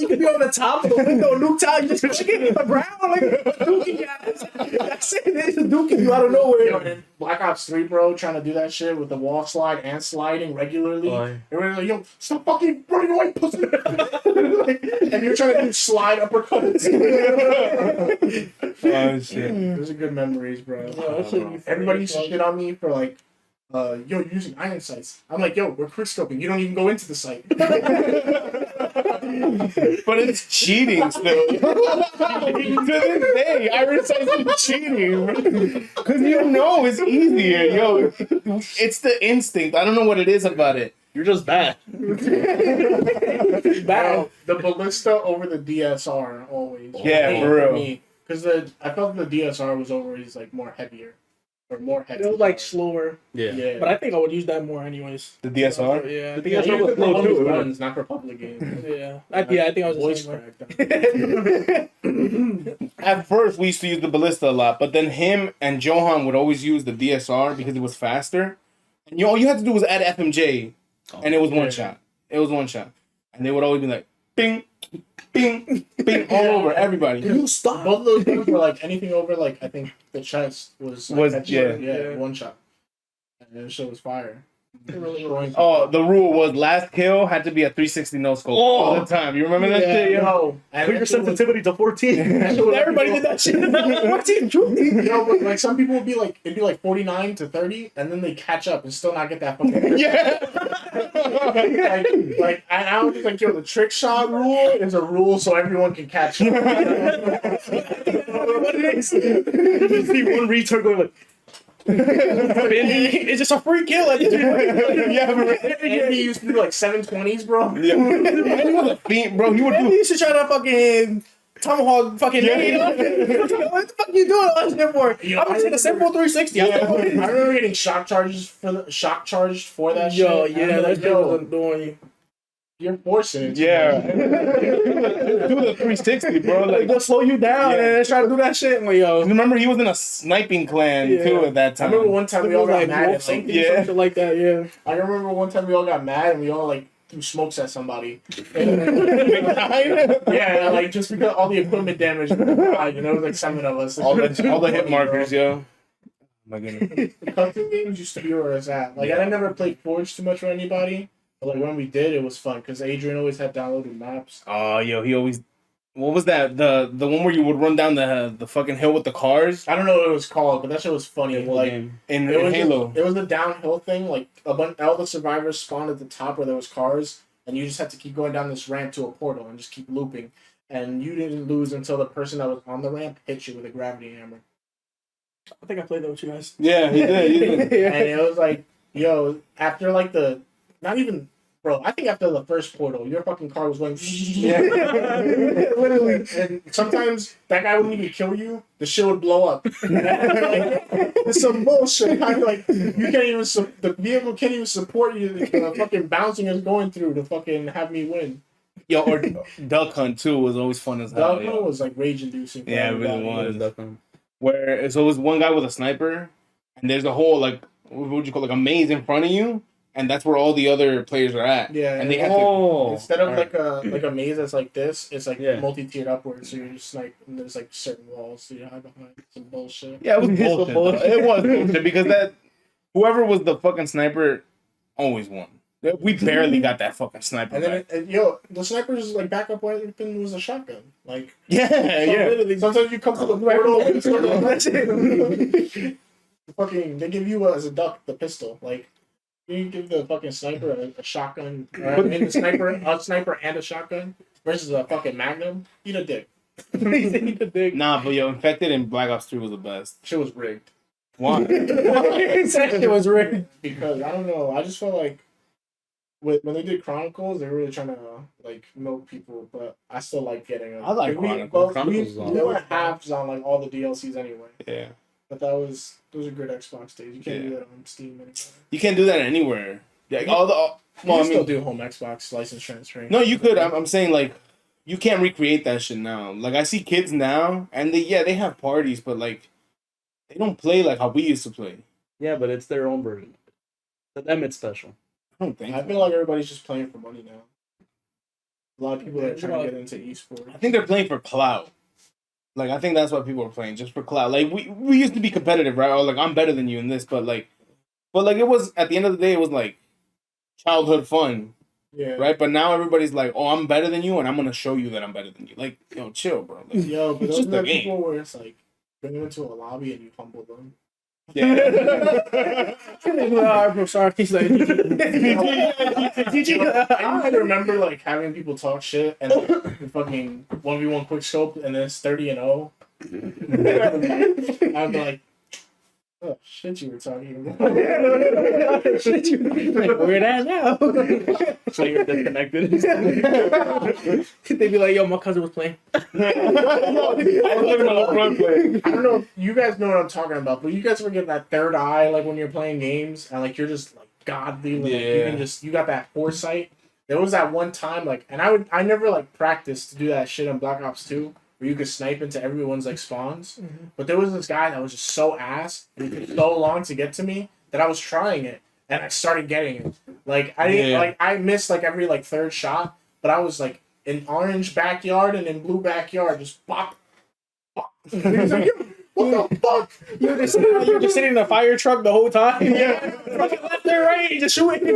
You could be on the top of the window, nuke top, you just kick it in the ground like dookie ass. That's it. They just dookie you out of nowhere. Yo, and Black Ops 3, bro, trying to do that shit with the wall slide and sliding regularly. Everyone's like, yo, stop fucking running away, pussy. Like, and you're trying to do slide uppercuts. Oh, shit. Those are good memories, bro. Yeah, Everybody used to shit on me for like, yo, you're using iron sights. I'm like, yo, we're quick scoping. You don't even go into the site. But it's cheating still. To this day, Iron Sights is cheating. Because you know it's easier, yo. It's the instinct. I don't know what it is about it. You're just bad. Bad. The ballista over the DSR always. Yeah, for real. Because I felt the DSR was always like more heavier. Or more heavy. It was like slower. Yeah. But I think I would use that more anyways. The DSR? Yeah. The Yeah, DSR you was could slow too. runs, not for public games. Yeah. I think I was Voice the same crack. At first, we used to use the ballista a lot, but then him and Johan would always use the DSR because it was faster. And all you had to do was add FMJ, and it was one shot. It was one shot. And they would always be like, bing, bing, bing, all over everybody. You stop. Both of those guns were like anything over like I think the chest was Yeah. one shot. And the shit was fire. Really Oh, the rule was last kill had to be a 360 no scope all the time. You remember that shit? Yo? Yo, Put your sensitivity to 14. Everybody did that shit. Yo, but like some people would be like, it'd be like 49 to 30, and then they catch up and still not get that fucking. Yeah. like, and I was just like, yo, the trick shot rule is a rule so everyone can catch up. What it is? You see one retard going like, It's just a free kill at this point. And he used to do like 720s, bro. Yeah. He was a fiend, bro. He would He do. used to try to fucking tomahawk fucking Yeah. What the fuck you doing all this shit for? Yo, I'm gonna take a simple 360. I remember getting shock charged for that shit. Yo, And yeah, I'm that like, shit yo, was annoying. you're forcing it. Yeah. Do the 360, bro. Like, Like, they'll slow you down Yeah. and then try to do that shit. I'm like, yo. remember he was in a sniping clan too at that I time. remember one time we all got like mad. wolf something, Yeah. something like that. Yeah. I remember one time we all got mad and we all like threw smokes at somebody. Yeah, like just because all the equipment damage, died, you know, there was like 7 of us. all the hit markers, yo. My goodness. The custom games used to be where it's at. Like I never played Forge too much with anybody, but like when we did, it was fun because Adrian always had downloaded maps. Oh, yo, he always. What was that? The one where you would run down the fucking hill with the cars? I don't know what it was called, but that shit was funny. Like in it was Halo. It was a downhill thing. Like all the survivors spawned at the top where there was cars, and you just had to keep going down this ramp to a portal and just keep looping. And you didn't lose until the person that was on the ramp hit you with a gravity hammer. I think I played that with you guys. Yeah, he did. He did. And it was like, yo, after like not even, bro, I think after the first portal, your fucking car was going, literally. And sometimes that guy wouldn't even kill you, the shit would blow up. Like, it's some bullshit. I'm like, you can't even, the vehicle can't even support you, the fucking bouncing is going through to fucking have me win. Yo, or Duck Hunt too was always fun as hell. That one was like rage inducing. Yeah, it really was. Where it's always one guy with a sniper, and there's a whole like what would you call like a maze in front of you, and that's where all the other players are at. Yeah, and they have to instead of like a maze that's like this, it's like Yeah. multi-tiered upwards. So you're just like, and there's like certain walls, so you hide behind some bullshit. Yeah, it was bullshit. It was bullshit because that whoever was the fucking sniper always won. We barely got that fucking sniper. And then, back. the sniper's like backup weapon was a shotgun. Like, Yeah. literally, sometimes you come to the portal and fucking, they give you as a duck the pistol. Like, you give the fucking sniper a shotgun, and a sniper and a shotgun versus a fucking magnum. Eat a dick. Nah, but yo, Infected in Black Ops 3 was the best. Shit was rigged. Why? It was rigged. Because I don't know, I just felt like when they did Chronicles, they were really trying to like milk people, but I still like getting them. I like Chronicles. Chronicles is We went halves on like all the DLCs anyway, Yeah. but those are good Xbox days. You can't Yeah. do that on Steam anymore. You can't do that anywhere. Yeah, all the. You Well, I can still mean, do home Xbox license transferring. no, you could. I'm saying like, you can't recreate that shit now. Like I see kids now, and they have parties, but like, they don't play like how we used to play. Yeah, but it's their own version. To them, it's special. I don't think. I feel like everybody's just playing for money now. A lot of people are trying to get into esports. I think they're playing for clout. Like I think that's why people are playing, just for clout. Like we used to be competitive, right? Or like I'm better than you in this, but like it was at the end of the day, it was like childhood fun, Yeah. right? But now everybody's like, oh, I'm better than you, and I'm gonna show you that I'm better than you. Like, yo, chill, bro. Like, Yo, but it's those just are a the game. people where it's like bring them into a lobby and you humble them. Yeah. Alright, bro, sorry. He's like, I had to remember like having people talk shit and like, fucking 1v1 quick scope and then it's 30-0. I'd be like, oh shit, you were talking about. shit, you like, where that now? So you're disconnected. They'd be like, yo, my cousin was playing. I was living my little front play. I don't know if you guys know what I'm talking about, but you guys ever get that third eye like when you're playing games and like you're just like godly, like, Yeah. you got that foresight. There was that one time like, and I never like practiced to do that shit on Black Ops 2 where you could snipe into everyone's like spawns. Mm-hmm. But there was this guy that was just so ass and he took so long to get to me that I was trying it and I started getting it. Like I didn't Yeah. like I missed like every like third shot, but I was like in orange backyard and in blue backyard just bop. Bop. And he was like, what the fuck? You were just sitting in the fire truck the whole time. Yeah. Fucking left and right, you just shooting.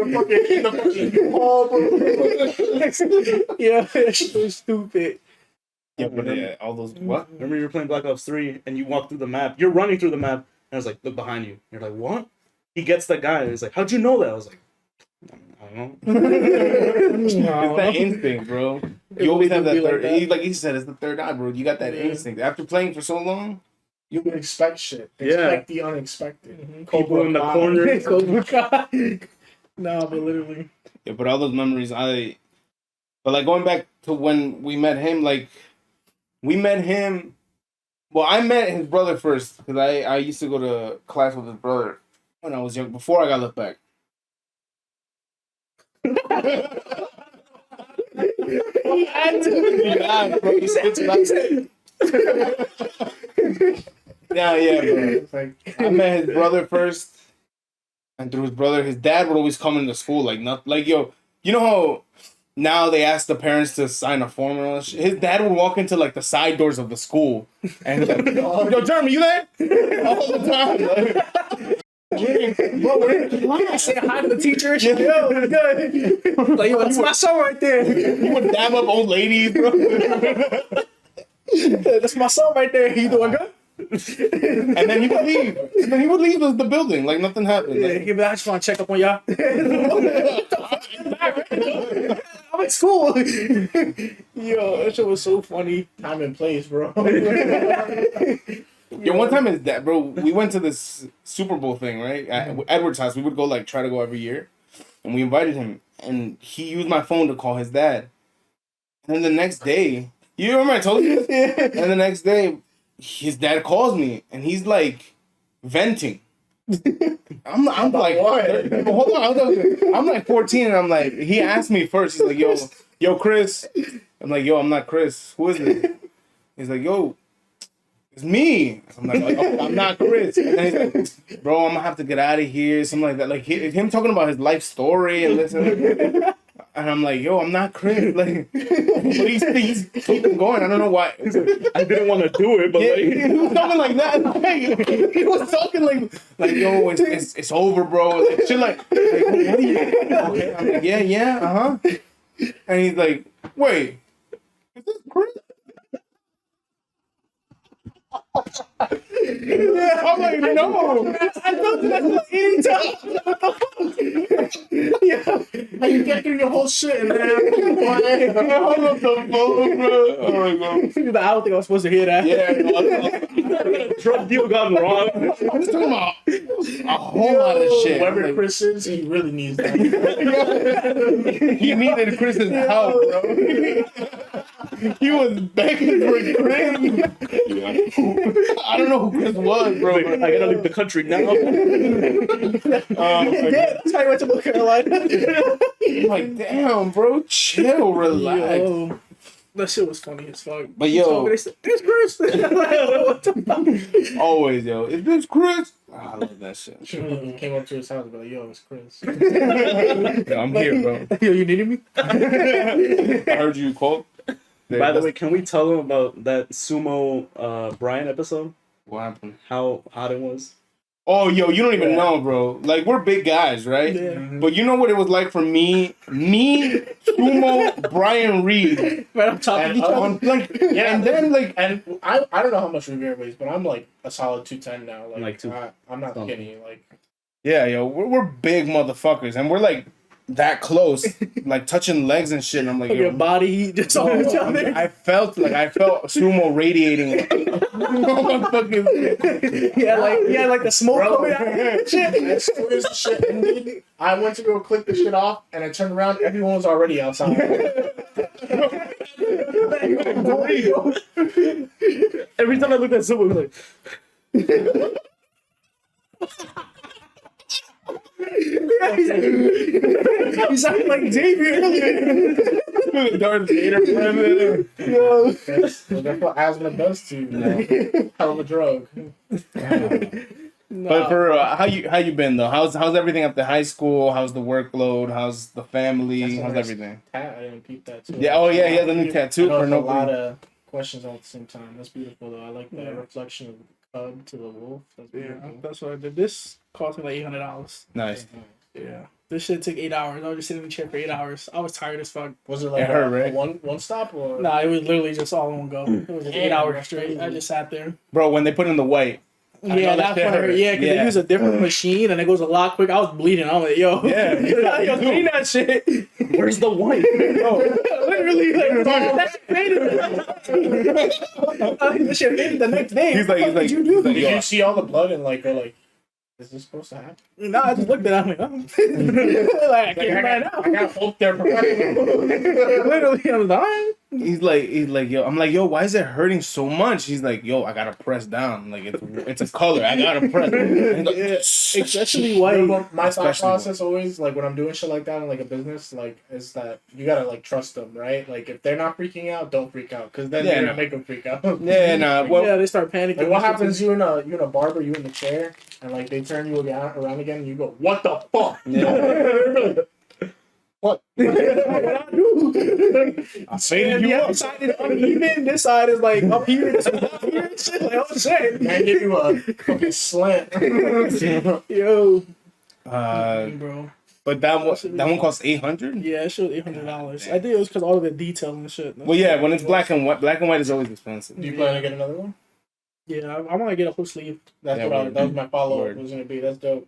Yeah, that shit was stupid. Yeah, but yeah, all those what? Remember you were playing Black Ops 3 and you walk through the map. You're running through the map and I was like, look behind you. You're like, what? He gets the guy and he's like, how'd you know that? I was like, I don't know. It's that instinct, bro. You always have that be like third. that. Like you said, it's the third eye, bro. You got that Yeah. instinct after playing for so long. You expect shit. Yeah. Expect the unexpected. People in the Cobra corner. Cobra Kai. No, but literally. Yeah, but all those memories, but like going back to when we met him, like we met him. Well, I met his brother first because I used to go to class with his brother when I was young, before I got left back. He had to. Yeah, bro. Yeah, bro. It's like, I met his brother first, and through his brother, his dad would always come into school like not like yo. You know how now they ask the parents to sign a form and all that shit? His dad would walk into like the side doors of the school and he's like, yo, Jeremy, you there? All the time. Like, Say hi to the teacher and shit. Yo, like, yo, that's my son right there. he would dab up old ladies, bro. That's my son right there. You doing good? And then he would leave. And then he would leave the building like nothing happened. Yeah, Like, give me, I just want to check up on y'all. I'm at school. Yo, that shit was so funny. time and place, bro. yo, one time his dad, bro, we went to this Super Bowl thing, right? At Edward's house. We would go like try to go every year. And we invited him. And he used my phone to call his dad. And then the next day, you remember I told you? And the next day, his dad calls me and he's like venting. I'm like, what? hold on, I'm like 14 and I'm like, he asked me first. He's like, yo, Chris. I'm like, yo, I'm not Chris. Who is it? He's like, yo, it's me. I'm like, oh, I'm not Chris. And then he's like, bro, I'm gonna have to get out of here. Something like that. Like him talking about his life story and listen. And I'm like, yo, I'm not Chris. Like, but he's keeping going. I don't know why. I didn't want to do it, but Yeah, like, he was talking like that. Like, he was talking like yo, it's over, bro. Like, shit, like what are you? Okay. I'm like, yeah, And he's like, wait, is this Chris? Yeah, I'm like, no. I thought that was anytime. Yeah. How you get through your whole shit and then I hung up the phone, bro. Oh my god. I don't think I was supposed to hear that. Yeah, drug deal gone wrong. I'm just talking about a whole lot of shit. whoever Like, Chris is, he really needs that. he needed Chris's help, bro. He was begging for Chris. I don't know who Chris was, bro. I gotta leave the country now. That's why I went to North Carolina. I'm like, damn, bro, chill, relax. Yo, that shit was funny as fuck. But He told me, yo, they said, "There's Chris." I'm like, what the fuck? always, yo, is this Chris? Oh, I love that shit. He came up to his house and be like, yo, it's Chris. Yo, I'm here, bro. Yo, you needed me? I heard you quote. By the way, can we tell them about that Sumo Brian episode? What happened? How hot it was? Oh, yo, you don't even know, bro. Like, we're big guys, right? Yeah. But you know what it was like for me, Sumo, Brian Reed, Right, I'm talking And, to each other. like, and then like, And I don't know how much Revere weighs, but I'm like a solid 210 now. Like two- I'm not something. kidding. Like, yeah, yo, we're big motherfuckers, and we're like that close, like touching legs and shit. And I'm like, Your yo, body heat just on each other. I felt Sumo radiating. Yeah, like the smoke Bro. coming out. And shit. as soon as the shit ended, I went to go click the shit off, and I turned around, everyone was already outside. Every time I looked at Sumo, I was like, He's acting like Xavier. Darth Vader. Yo. That's what asthma does to you. Hell of a drug. But for how you been though? How's everything after high school? How's the workload? How's the family? That's How's nice. everything? I didn't peep that too. Yeah. Oh yeah. He has a new tattoo I know for it's no a lot reason. of questions all at the same time. That's beautiful though. I like the reflection of the cub to the wolf. That's Yeah, beautiful. that's what I did. This cost me like $800. Nice. Yeah. This shit took 8 hours. I was just sitting in the chair for 8 hours. I was tired as fuck. Was it like It hurt, a right? one stop or? Nah, it was literally just all in one go. It was just 8 Damn, hours that's straight. I crazy. just sat there. Bro, when they put in the white. I know Yeah, that that's shit when I hurt. heard. Yeah, because Yeah. they use a different machine and it goes a lot quicker. I was bleeding. I'm like, yo. Yeah. yo, clean that shit. where's the white? Literally, like, that shit faded. This shit faded the next day. He's like, What did you do? he's like, Did yo, you see all the blood and like go like, is this supposed to happen? No, I just looked at it. I'm like, oh. Like, I can't right now. I got hope they're professional. Literally, I'm dying. he's like, yo. I'm like, yo, why is it hurting so much? He's like, yo, I gotta press down. Like it's a color. I gotta press. And he's like, Especially white. Remember, my thought Especially process always, like when I'm doing shit like that in like a business, like is that you gotta like trust them, right? Like if they're not freaking out, don't freak out, because then Yeah, you're no. gonna make them freak out. yeah, nah. Well, Yeah, they start panicking. Like what happens? You in a barber, you in the chair, and like they turn you around again, and you go, "What the fuck?" yeah. What? What I do? I faded you The up. other side is uneven. This side is like up here. This is up here. Shit, like, oh shit. Man, give you a fucking slant. Yo, But bro. that one costs $800. Yeah, it showed $800. I think it was because all of the detail and shit. Well, yeah, when it's black and white is always expensive. Do you plan to get another one? Yeah, I want to get a whole sleeve. That's Yeah, what word. that was my follow up Word. was gonna be. That's dope.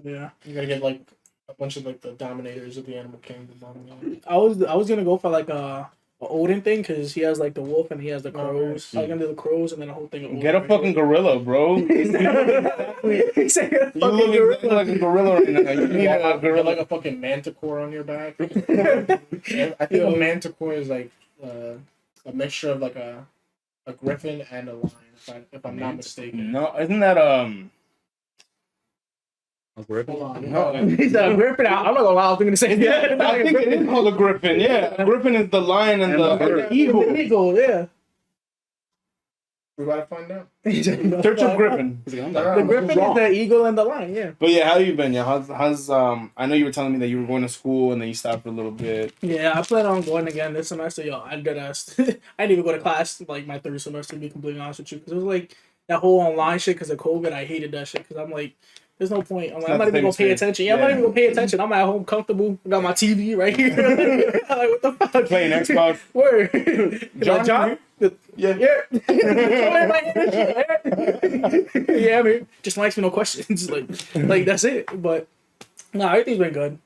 Yeah, You gotta get like a bunch of like the dominators of the animal kingdom on me. I was gonna go for like a Odin thing because he has like the wolf and he has the crows. I was gonna do the crows and then a whole thing of Odin. Get a fucking gorilla, bro. You He said, "Get a fucking look gorilla." exactly like a gorilla right now. You need a Get gorilla. like a fucking manticore on your back. I think a manticore is like a mixture of like a griffin and a lion, if I'm not mistaken. No, isn't that Hold on. No, He said, "Rip it out." I'm not gonna lie. I was thinking the same. yeah, I think it is called a griffin. Yeah, a griffin is the lion and the eagle. The eagle, yeah. We gotta find out. Search up griffin. The griffin is the eagle and the lion, yeah. But yeah, how you been? Yeah, how's I know you were telling me that you were going to school and then you stopped for a little bit. Yeah, I plan on going again this semester. Yo, I did ask. I didn't even go to class like my third semester, to be completely honest with you, because it was like that whole online shit because of COVID. I hated that shit because I'm like, there's no point. I'm like, I'm not even gonna pay attention. Yeah, I'm not even gonna pay attention. I'm at home comfortable. I got my TV right here. I'm like, what the fuck? Playing Xbox. Word. John? Yeah. Yeah, I mean, just don't ask me no questions. like that's it. But nah, everything's been good.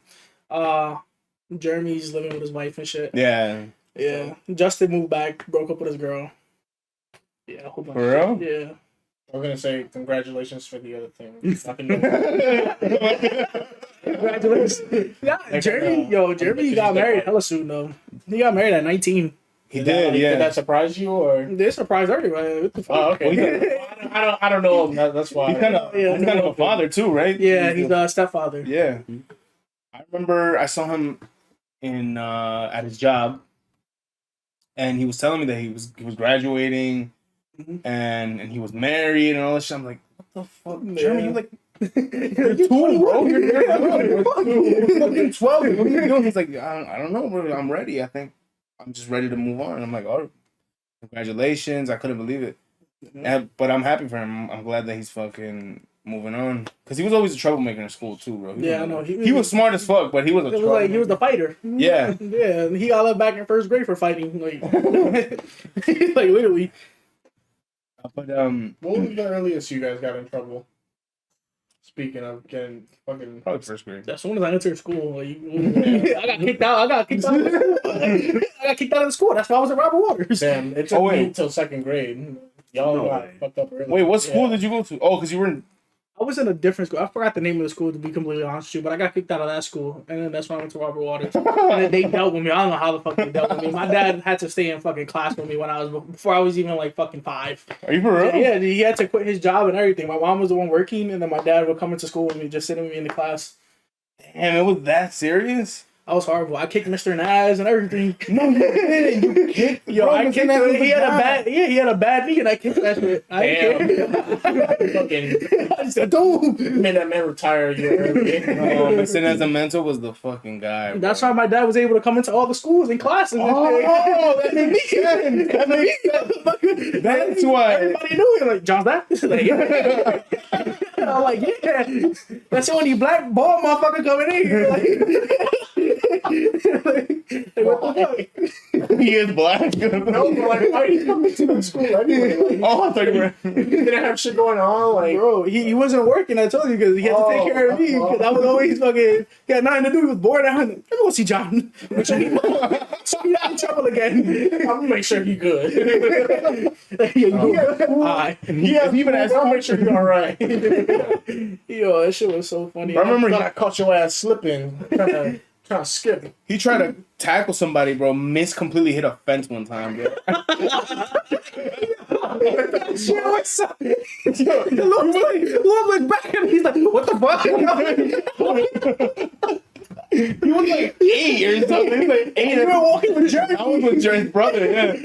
Jeremy's living with his wife and shit. Yeah. Yeah. Justin moved back, broke up with his girl. Yeah, a whole bunch For of real? shit. Yeah. I'm gonna say congratulations for the other thing. Congratulations. Yeah, Jeremy. Jeremy got married hella soon though. He got married at 19. Did that surprise you or? They surprised everybody. What the fuck? Oh, okay. I don't know him. That's why. He's kind of a father too, right? Yeah, he's a stepfather. Yeah. I remember I saw him in at his job, and he was telling me that he was graduating, and he was married and all this shit. I'm like, what the fuck, Jeremy? You like. You're 2, bro. You're fucking 12. What are you doing? He's like, I don't know, bro. I'm ready. I think I'm just ready to move on. And I'm like, oh, congratulations. I couldn't believe it. But I'm happy for him. I'm glad that he's fucking moving on. Because he was always a troublemaker in school, too, bro. I know. He was smart as fuck, but he was a troublemaker. Like, he was the fighter. Yeah. Yeah, he got left back in first grade for fighting. Like, like literally. But what was the earliest you guys got in trouble? Speaking of getting fucking probably first grade. As soon as I entered school, like, I got kicked out. I got kicked out of the school. That's why I was at Robert Waters. Damn, it took me until second grade. Y'all got fucked up early. Wait, what school did you go to? Oh, because you were in. I was in a different school. I forgot the name of the school, to be completely honest with you, but I got kicked out of that school, and then that's when I went to Robert Waters. And then they dealt with me. I don't know how the fuck they dealt with me. My dad had to stay in fucking class with me before I was even like fucking 5. Are you for real? Yeah, he had to quit his job and everything. My mom was the one working, and then my dad would come into school with me, just sitting with me in the class. Damn, it was that serious? I was horrible. I kicked Mr. in the ass and everything. No, you didn't. You kicked. Yo, I kicked him. He had a bad knee, and I kicked that shit. I said, "Don't made that man retire." Mr. as a mentor was the fucking guy. Bro. That's why my dad was able to come into all the schools and classes. That made sense. That makes sense. That's why everybody knew it. Like Johnathan. I'm like, yeah. That's the only black ball motherfucker coming in here. What the fuck? He is black. No, but like, why did he come into the school anyway? Like, I thought you were. He didn't have shit going on. Like, bro, he wasn't working. I told you because he had to take care of me because I was always fucking. He had nothing to do. He was bored. Let me go see John. Make sure he's not in trouble again. I'm gonna make sure he's good. Even as I'll make sure you're all right. Yo, that shit was so funny. I remember I caught your ass slipping. Trying to skip. He tried to tackle somebody, bro. Completely hit a fence one time, bro. Shit, what's up? Look back and he's like, what the fuck? He was like 8 or something. He was like 8. We were walking with Jerry. I was with Jerry's brother, yeah.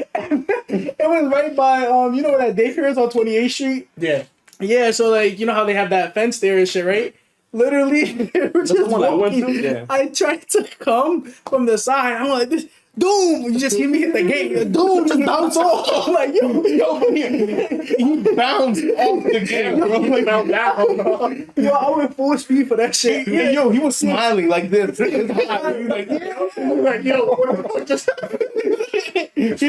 It was right by, you know where that daycare is on 28th Street? Yeah. Yeah, so like, you know how they have that fence there and shit, right? Literally, we're just walking. I tried to come from the side. I'm like, this, doom! You just hear me hit the gate. Doom, just bounce off. I'm like, yo, he bounced off the gate, bro. Like, down. Yo, I went full speed for that shit. Yeah, yo, he was smiling like this. It's hot. He was like, yo, what the fuck just his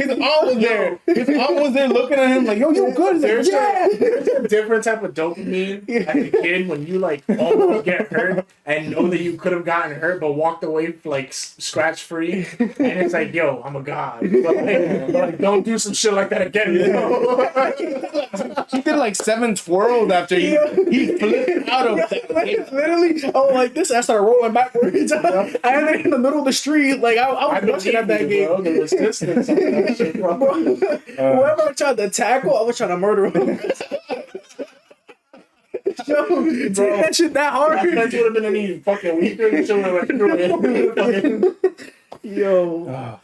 arm was there. His arm was there looking at him like, yo, you good? There's a different type of dopamine as a kid when you like almost get hurt and know that you could have gotten hurt but walked away like scratch free, and it's like, yo, I'm a god. But like, don't do some shit like that again. He did like 7 twirls after he flipped out of that. Literally, I was like this. I started rolling backwards. I ended in the middle of the street. Like I was rushing at that game. Bro. There was distance on that shit, bro. Whoever I tried to tackle, I was trying to murder him. Yo, bro, that shit that hard. That would have been any fucking weaker. That shit would have like Yo.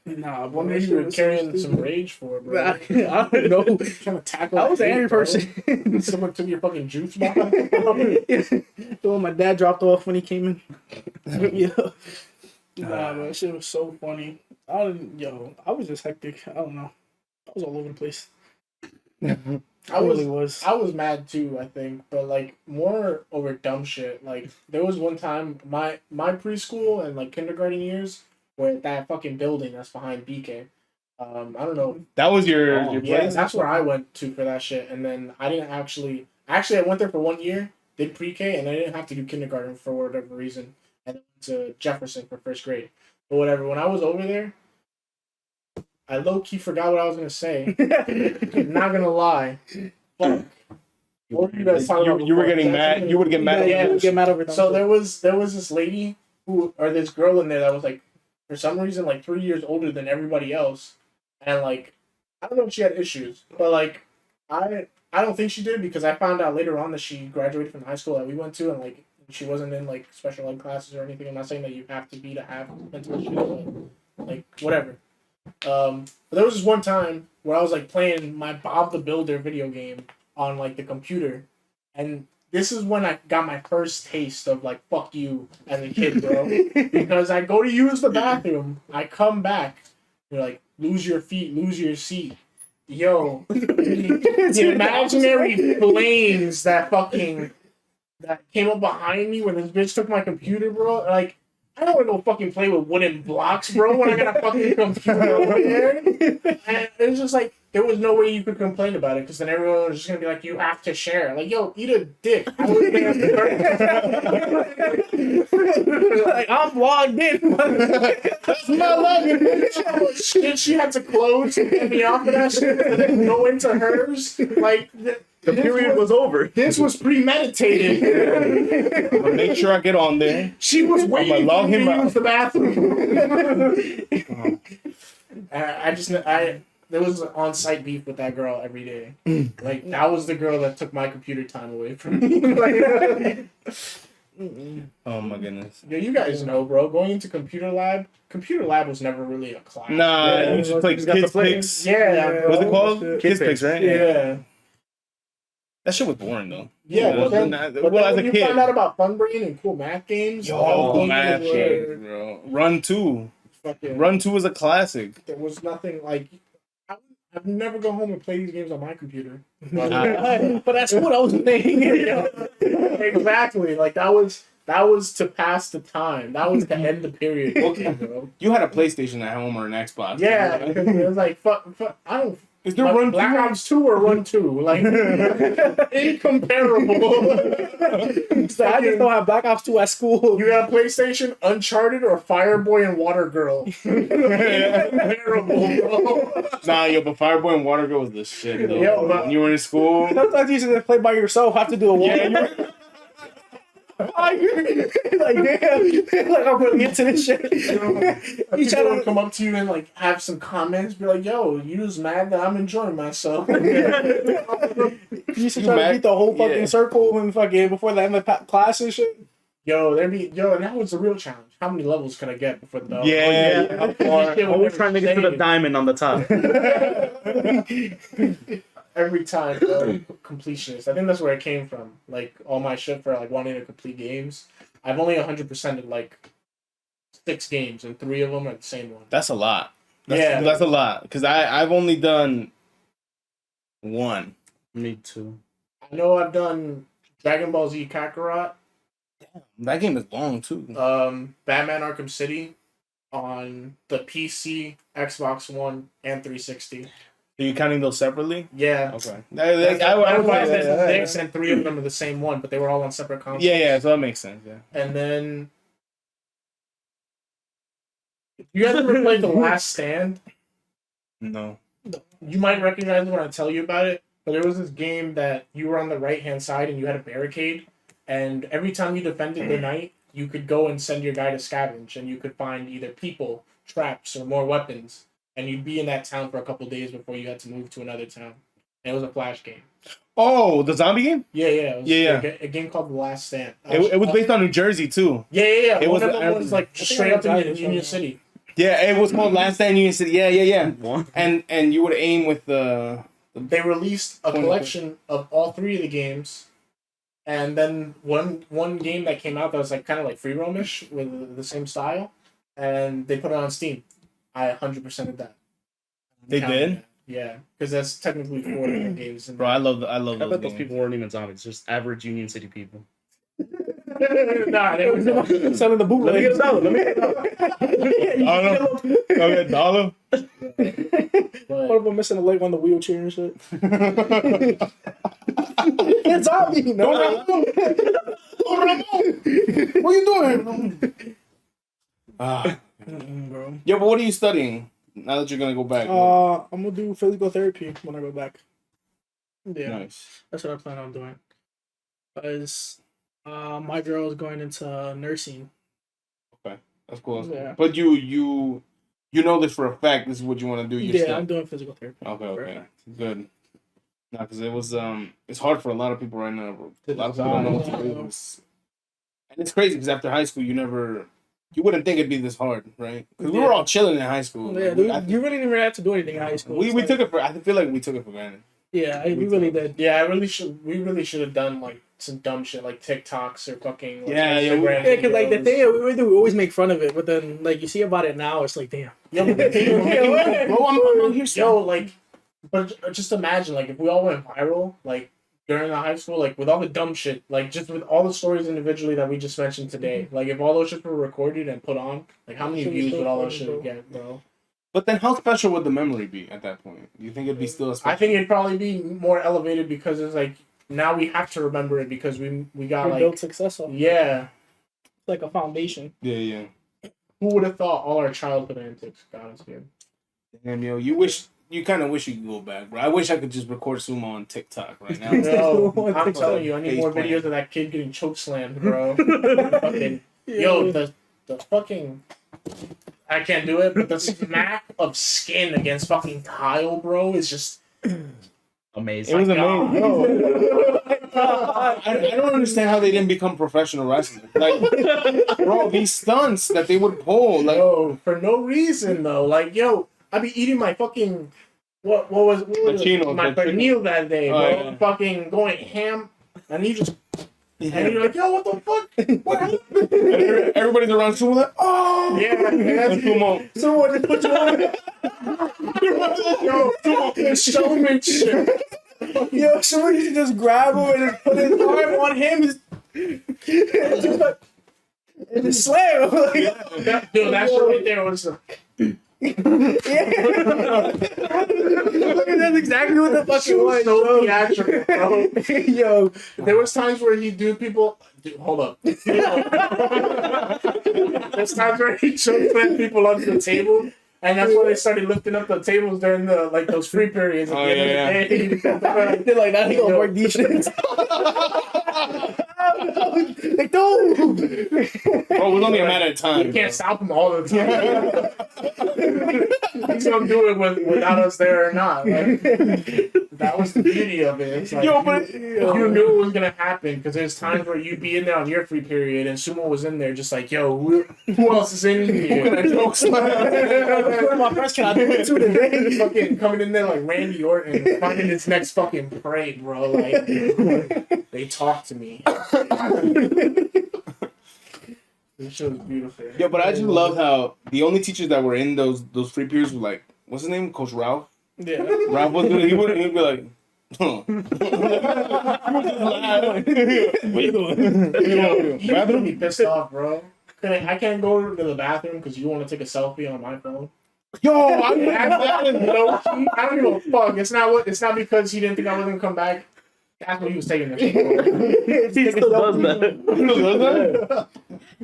Nah, but maybe you were carrying some rage for it, bro. I don't know. Trying to tackle. I was an angry person. Someone took your fucking juice box. The one my dad dropped off when he came in. Yeah. Nah, man, that shit was so funny. I was just hectic. I don't know. I was all over the place. I was mad too, I think, but like more over dumb shit. Like there was one time my preschool and like kindergarten years were at that fucking building that's behind BK. I don't know. That was your place? Yeah, that's where I went to for that shit. And then I didn't actually I went there for 1 year, did pre-K, and I didn't have to do kindergarten for whatever reason. And then went to Jefferson for first grade. But whatever, when I was over there, I low-key forgot what I was going to say. I'm not going to lie. Fuck. What were you guys talking about? You were getting mad. You would get mad. Yeah, you would get mad over that. So there was this lady this girl in there that was like for some reason like 3 years older than everybody else, and like I don't know if she had issues, but like I don't think she did because I found out later on that she graduated from the high school that we went to, and like she wasn't in like special ed classes or anything. I'm not saying that you have to be to have mental issues, but like whatever. But there was this one time where I was like playing my Bob the Builder video game on like the computer, and this is when I got my first taste of like fuck you as a kid, bro. Because I go to use the bathroom, I come back, you're like lose your feet, lose your seat. Yo, the imaginary flames that came up behind me when this bitch took my computer, bro. Like, I don't want to go fucking play with wooden blocks, bro, when I got a fucking computer over here. And it's just like, there was no way you could complain about it, because then everyone was just going to be like, you have to share. Like, yo, eat a dick. I Like, I'm logged in. That's my login. She had to close and get me off of that shit and then go into hers. Like, The period was over. This was premeditated. I'm gonna make sure I get on there. She was waiting log for me him to out. use the bathroom. There was on-site beef with that girl every day. Like, that was the girl that took my computer time away from me. Like, Oh my goodness. yo, you guys know, bro. Going into computer lab was never really a class. Nah, Yeah, you just play just got to kids play. picks. Yeah, bro. What's it called? Shit. Kids Kid picks, right? Yeah. That shit was boring though. Yeah, Well, but then, well, but then as a when you kid. find out about Fun Brain and cool math games, Yo, those math were shit, bro. Run 2. fucking- Run 2 is a classic. There was nothing like. I'd never go home and play these games on my computer. But that's what I was thinking. Exactly. Like that was to pass the time. That was to end the period. Bro. You had a PlayStation at home or an Xbox. Yeah, because it was like fuck. I don't. Is there Like, Run 2? Black Ops 2 or Run 2? Like incomparable. So I just don't have Black Ops 2 at school. You got a PlayStation, Uncharted, or Fireboy and Water Girl. Incomparable, bro. Nah, yo, but Fireboy and Water Girl was the shit though. Yo, but- when you were in school. Sometimes you just play by yourself, have to do a walk. Like, damn. Like, I'm really into this shit. People You try would to come up to you and like have some comments, be like, "Yo, you just mad that I'm enjoying myself." You used to You try to mad? beat the whole fucking Yeah. circle and fucking before the end of class and shit. And that was the real challenge. How many levels can I get before the Yeah. How far- Always trying to get to the diamond on the top. Every time, bro, completionist. I think that's where it came from. Like all my shit for like wanting to complete games. I've only 100%ed like 6 games, and 3 of them are the same one. That's a lot. Yeah. That's a lot. Because I've only done 1. Me too. I know I've done Dragon Ball Z Kakarot, That game is long too. Batman Arkham City on the PC, Xbox One, and 360. Are you counting those separately? Yeah. Okay. That's I why I would- said yeah, 6 and 3 of them are the same one, but they were all on separate consoles. yeah, so that makes sense. Yeah. And then you guys ever played The Last Stand? No. You might recognize it when I tell you about it, but there was this game that you were on the right-hand side and you had a barricade, and every time you defended the night, you could go and send your guy to scavenge, and you could find either people, traps, or more weapons, and you'd be in that town for a couple days before you had to move to another town. And it was a flash game. Oh, the zombie game? Yeah. It was Yeah. A game called The Last Stand. It was based on New Jersey too. Yeah. It One was- of them was like I think straight I up in got Union it. City. Yeah, it was called Last Stand Union City. Yeah. One. And you would aim with the. They released a collection of all 3 of the games, and then one game that came out that was like kind of like free roamish with the same style, and they put it on Steam. I 100%ed that. They did? Yeah, because that's technically 4 different games. Bro, I love I those bet those games. people weren't even zombies, just average Union City people. Nah, they was Selling the bootleg. Let me get a dollar. Let me get a dollar. Okay, dollar. One of them missing a leg on the wheelchair and shit. It's zombie. No, What are you doing? bro. Yo, but what are you studying now that you're gonna go back? I'm gonna do physical therapy when I go back. Yeah, Nice. that's what I plan on doing. Because my girl is going into nursing. That's That's cool. Yeah. But you know this for a fact. This is what you want to do. You're I'm doing physical therapy. Okay. Good. No, because it was it's hard for a lot of people right now. Bro. A To lot of people don't know what to decide. do. And it's crazy because after high school, you wouldn't think it'd be this hard, right? Because we were all chilling in high school. Yeah, Like, dude, you really didn't have to do anything in high school. we took it for. I feel like we took it for granted. Yeah, we really did. Yeah, we really should have done like some dumb shit like TikToks or fucking like, Yeah, Instagram. Yeah, because like the videos. thing that we would do, we always make fun of it, but then like you see about it now, it's like damn. Yo, but the thing- Bro, I'm out here. yo, like, but just imagine like if we all went viral like during the high school, like with all the dumb shit, like just with all the stories individually that we just mentioned today, like if all those shit were recorded and put on, like how many Should be views so would all funny, those shit bro. get, bro? But then, how special would the memory be at that point? Do you think it'd be still a special? I think it'd probably be more elevated because it's like now we have to remember it because we got We like built success off. yeah. It's like a foundation. Yeah. Who would have thought all our childhood antics got us here? Damn, yo, you kind of wish you could go back, bro. I wish I could just record sumo on TikTok right now. Yo, I'm telling you, I need Face more plant. videos of that kid getting choke slammed, bro. Fucking, yo, the fucking. I can't do it, but the smack of skin against fucking tile, bro, is just. Amazing. It was amazing. Bro. I don't understand how they didn't become professional wrestlers. Like, bro, these stunts that they would pull, like, Yo, for no reason though. Like, yo, I be eating my fucking what was it? chinos, My the chinos. pernil that day, Oh, bro. yeah. Fucking going ham, and you just and you're like, yo, what the fuck? What happened? everybody's around sumo like, oh, Yeah, and sumo. Someone just put you on. yo, the showmanship. Yo, someone used to just grab him and just put his arm on him and just slam him. Like, Dude, that shit right there was. That's exactly what the fuck it was. So bro. theatrical, bro. Yo, There was times where he'd do people. Dude, hold up. There's times where he choked people onto the table, and that's why they started lifting up the tables during the like those free periods at Oh, the end of the day. they're like, now he gonna work these shits. Like, don't. Bro, it was only a matter of time. You can't stop him all the time. He's gonna do it without us there or not. Like, that was the beauty of it. It's like, Yo, but you knew it was gonna happen because there's times where you'd be in there on your free period and Sumo was in there just like, yo, who else is in here? My friends can I do it too today? Fucking coming in there like Randy Orton, finding his next fucking prey, bro. Like, they talk to me. This shit was beautiful. Yo, but I just love how the only teachers that were in those free periods were like, what's his name? Coach Ralph? Yeah. Ralph was he'd be like, huh. What you doing? You would be pissed off, bro. I can't go to the bathroom because you want to take a selfie on my phone. Yo, I I don't give a fuck. It's not because he didn't think I was gonna come back. That's what he was taking this for. He still does that.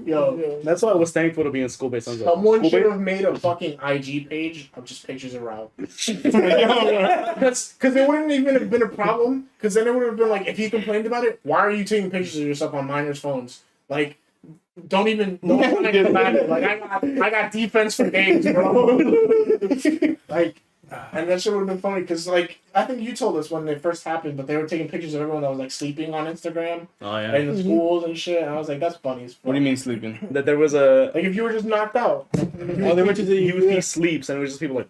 Yo, That's why I was thankful to be in school based on someone school should based. have made a fucking IG page of just pictures of Ralph. Because it wouldn't even have been a problem. Because then it would have been like, if he complained about it, why are you taking pictures of yourself on minors' phones? Like, don't come back. Like, I got defense for days, bro. Like, and that shit would have been funny because, like, I think you told us when it first happened, but they were taking pictures of everyone that was like sleeping on Instagram Oh yeah. in the schools and shit. And I was like, that's funny as fuck. What do you mean sleeping? That there was a Like, if you were just knocked out. Oh, they went to he sleeps and it was just people like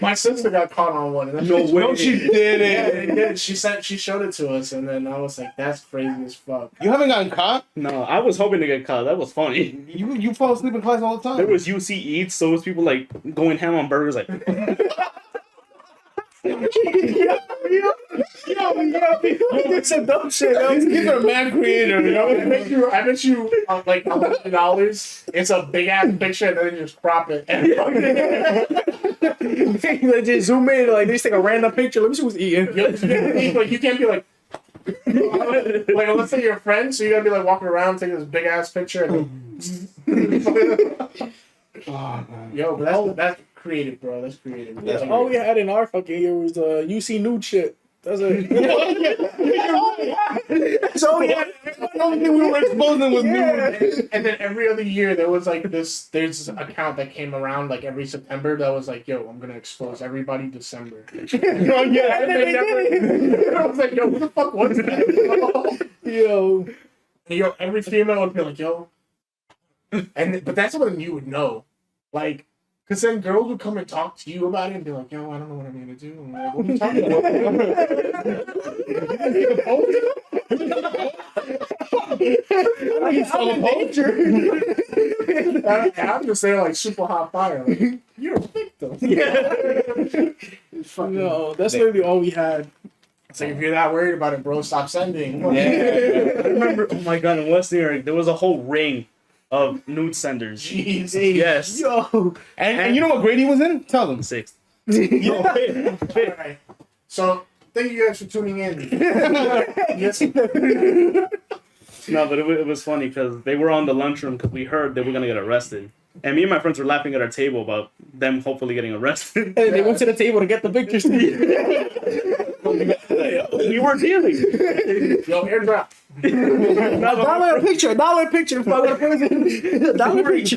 My sister got caught on one. And No way. No, she did Yeah, it. they did. She showed it to us, and then I was like, "That's crazy as fuck." You haven't gotten caught? no. I was hoping to get caught. That was funny. You fall asleep in class all the time. There was UC Eats, so it was people like going ham on burgers like It's some dumb shit. These kids are mad creative, you know? I bet you, like $100. It's a big ass picture, and then you just crop it. And They just zoom in, like they just take a random picture. Let me see who's eating. you can't be like, let's say you're a friend, so you gotta be like walking around taking this big ass picture. And Oh, man. yo, but that's creative, bro. That's creative. That's Like, All we had in our fucking year was UC nude shit. That's it. That's all we had. The only thing we were exposing was nudes. And then every other year there was like there's this account that came around like every September that was like, yo, I'm gonna expose everybody December. Oh, yeah. And they never, I was like, yo, who the fuck was that? Yo. And, yo, every female would be like, yo. But that's when you would know. Like, because then girls would come and talk to you about it and be like, yo, I don't know what I'm going to do. I'm like, what are you talking about? I'm just saying, like, super hot fire. Like, you're a victim. No, that's literally all we had. It's like, if you're that worried about it, bro, stop sending. Yeah. I remember, oh my god, in West New York, there was a whole ring of nude senders. Jeez. Yes. Yo. And you know what grade he was in? Tell them. 6th. Alright. So, thank you guys for tuning in. Yes. No, but it was funny because they were on the lunchroom because we heard they were going to get arrested. And me and my friends were laughing at our table about them hopefully getting arrested. And they went to the table to get the pictures. We were dealing. Yo, airdrop. Dollar picture. Dollar picture.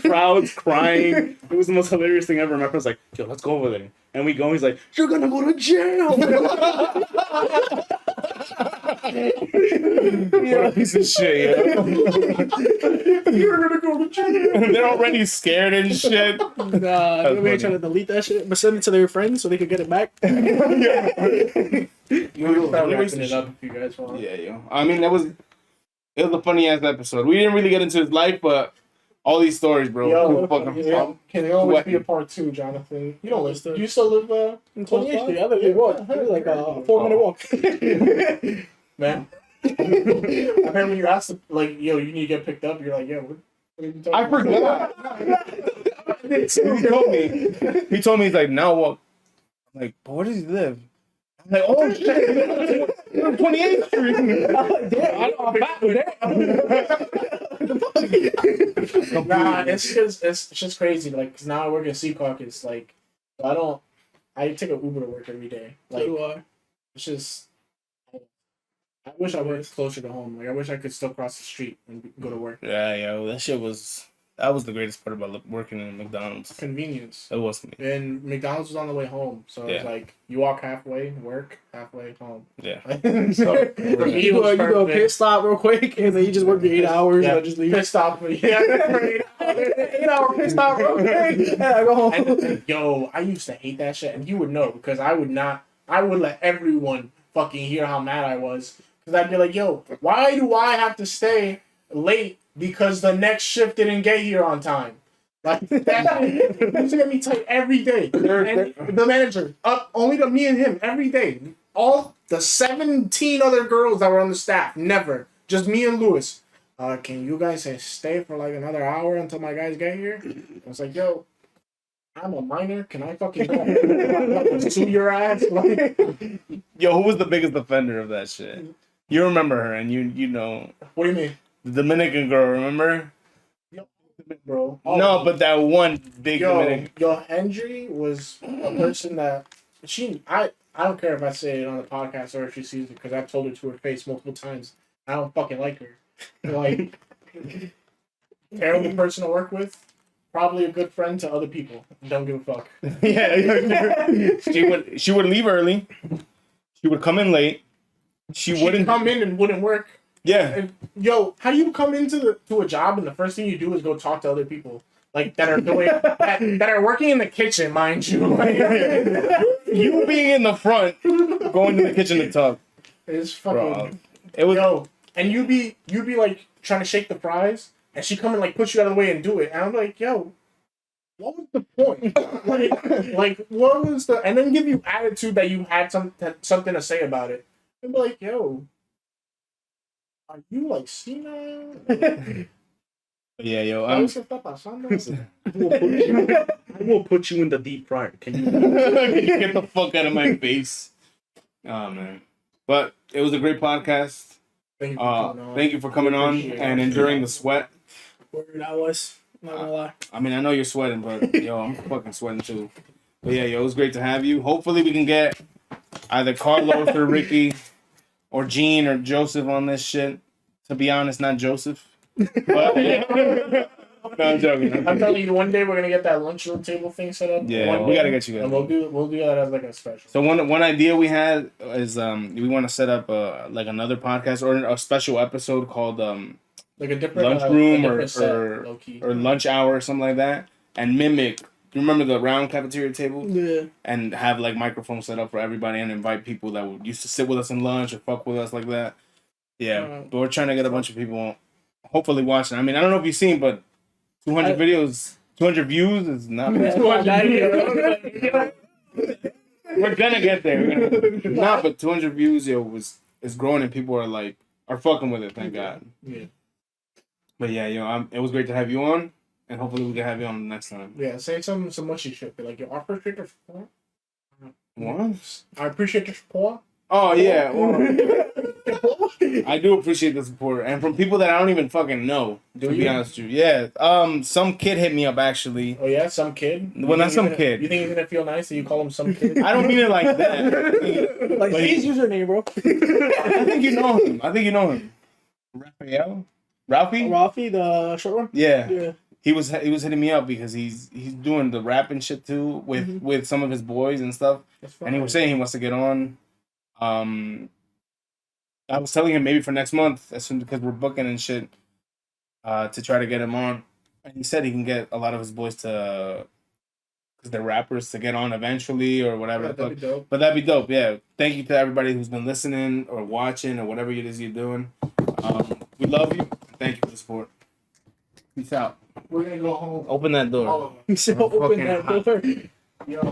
Crowds crying. It was the most hilarious thing ever. My friend's like, yo, let's go over there. And we go, he's like, you're gonna go to jail. What a piece of shit, yo. You're gonna go to jail. They're already scared and shit. Nah, they were trying to delete that shit, but send it to their friends so they could get it back. We'll start wrapping it up if you guys want. Yeah, yo. I mean, it was a funny ass episode. We didn't really get into his life, but all these stories, bro. Yo, fucking can there always be a part 2, Jonathan? You don't live. You still live in 28th Street. I live in walk. It was like a 4-minute walk. Man. I remember when you asked, like, yo, you need to get picked up. You're like, yo, what are you talking I about? forgot. He told me, he's like, now walk. I'm like, but where does he live? I'm like, oh shit, you're on 28th Street. Nah, it's just crazy. Like, 'cause now I work at Sea Caucus. Like, I take an Uber to work every day. Like, it's just, I wish I worked closer to home. Like, I wish I could still cross the street and go to work. Yeah, yo, that was the greatest part about working in McDonald's. Convenience. It was me. And McDonald's was on the way home, so it's like you walk halfway, work halfway home. Yeah. So for me, You go pit stop real quick, and then you just work your 8 hours, and just leave. Pit stop. Yeah, 8-hour pit stop real quick. Yeah, I go home. and, yo, I used to hate that shit, and you would know because I would let everyone fucking hear how mad I was because I'd be like, yo, why do I have to stay late because the next shift didn't get here on time? Like that used to get me tight every day. And the manager, up only to me and him every day. All the 17 other girls that were on the staff, never. Just me and Lewis. Can you guys stay for like another hour until my guys get here? I was like, yo, I'm a minor. Can I fucking go sue your ass? Like, Yo, who was the biggest offender of that shit? You remember her, and you know. what do you mean? The Dominican girl, remember? Bro. No, but that one big Dominican. Yo, Hendry was a person that I don't care if I say it on the podcast or if she sees it because I've told her to her face multiple times. I don't fucking like her. Like, terrible person to work with. Probably a good friend to other people. Don't give a fuck. Yeah, she would leave early. She would come in late. She wouldn't come in and wouldn't work. Yeah. And, yo, how do you come into a job and the first thing you do is go talk to other people like that are doing that are working in the kitchen, mind you? Like, you being in the front, going to the kitchen to talk. It's fucking. Bro, it was. Yo, and you be like trying to shake the fries, and she come and like push you out of the way and do it, and I'm like, yo, what was the point? like what was the? And then give you attitude that you had something to say about it. And be like, yo, are you like senile? Yeah, yo. I will put you in the deep fryer. Can you get the fuck out of my face? Oh man. But it was a great podcast. Thank you for coming on and enduring the sweat. Word, I was. Not gonna lie. I mean, I know you're sweating, but yo, I'm fucking sweating too. But yeah, yo, it was great to have you. Hopefully we can get either Carlos or Ricky or Gene or Joseph on this shit. To be honest, not Joseph. But, no, I'm joking. I'm telling you, one day we're gonna get that lunchroom table thing set up. Yeah, One we day, gotta get you guys. and we'll do that as like a special. So one idea we had is we want to set up like another podcast or a special episode called Like a different lunchroom or lunch hour or something like that, and mimic. You remember the round cafeteria table? Yeah. And have like microphones set up for everybody and invite people that would used to sit with us in lunch or fuck with us like that. Yeah, but we're trying to get a bunch of people hopefully watching. I mean, I don't know if you've seen, but 200 videos, 200 views is not bad. We're gonna get there. Nah, but 200 views, is growing and people are fucking with it. Thank God. Yeah. But yeah, it was great to have you on, and hopefully we can have you on next time. Yeah, say some mushy shit. Be like, yo, I appreciate your support. What? I appreciate your support. Oh yeah, well, I do appreciate the support, and from people that I don't even fucking know. To be honest with you, yeah. Some kid hit me up actually. Oh yeah, some kid. Well, not some kid. You think he's gonna feel nice that you call him some kid? I don't mean it like that. Like his username, bro. I think you know him. Raphael? Ralphie? Ralphie, the short one. Yeah. Yeah. He was hitting me up because he's doing the rapping shit too with some of his boys and stuff. And he was saying he wants to get on. I was telling him maybe for next month, as soon because we're booking and shit, to try to get him on. And he said he can get a lot of his boys to, because they're rappers, to get on eventually or whatever. Yeah, that'd be dope. But that'd be dope, yeah. Thank you to everybody who's been listening or watching or whatever it is you're doing. We love you. Thank you for the support. Peace out. We're gonna go home. Open that door. All of them. So open that door. Yo.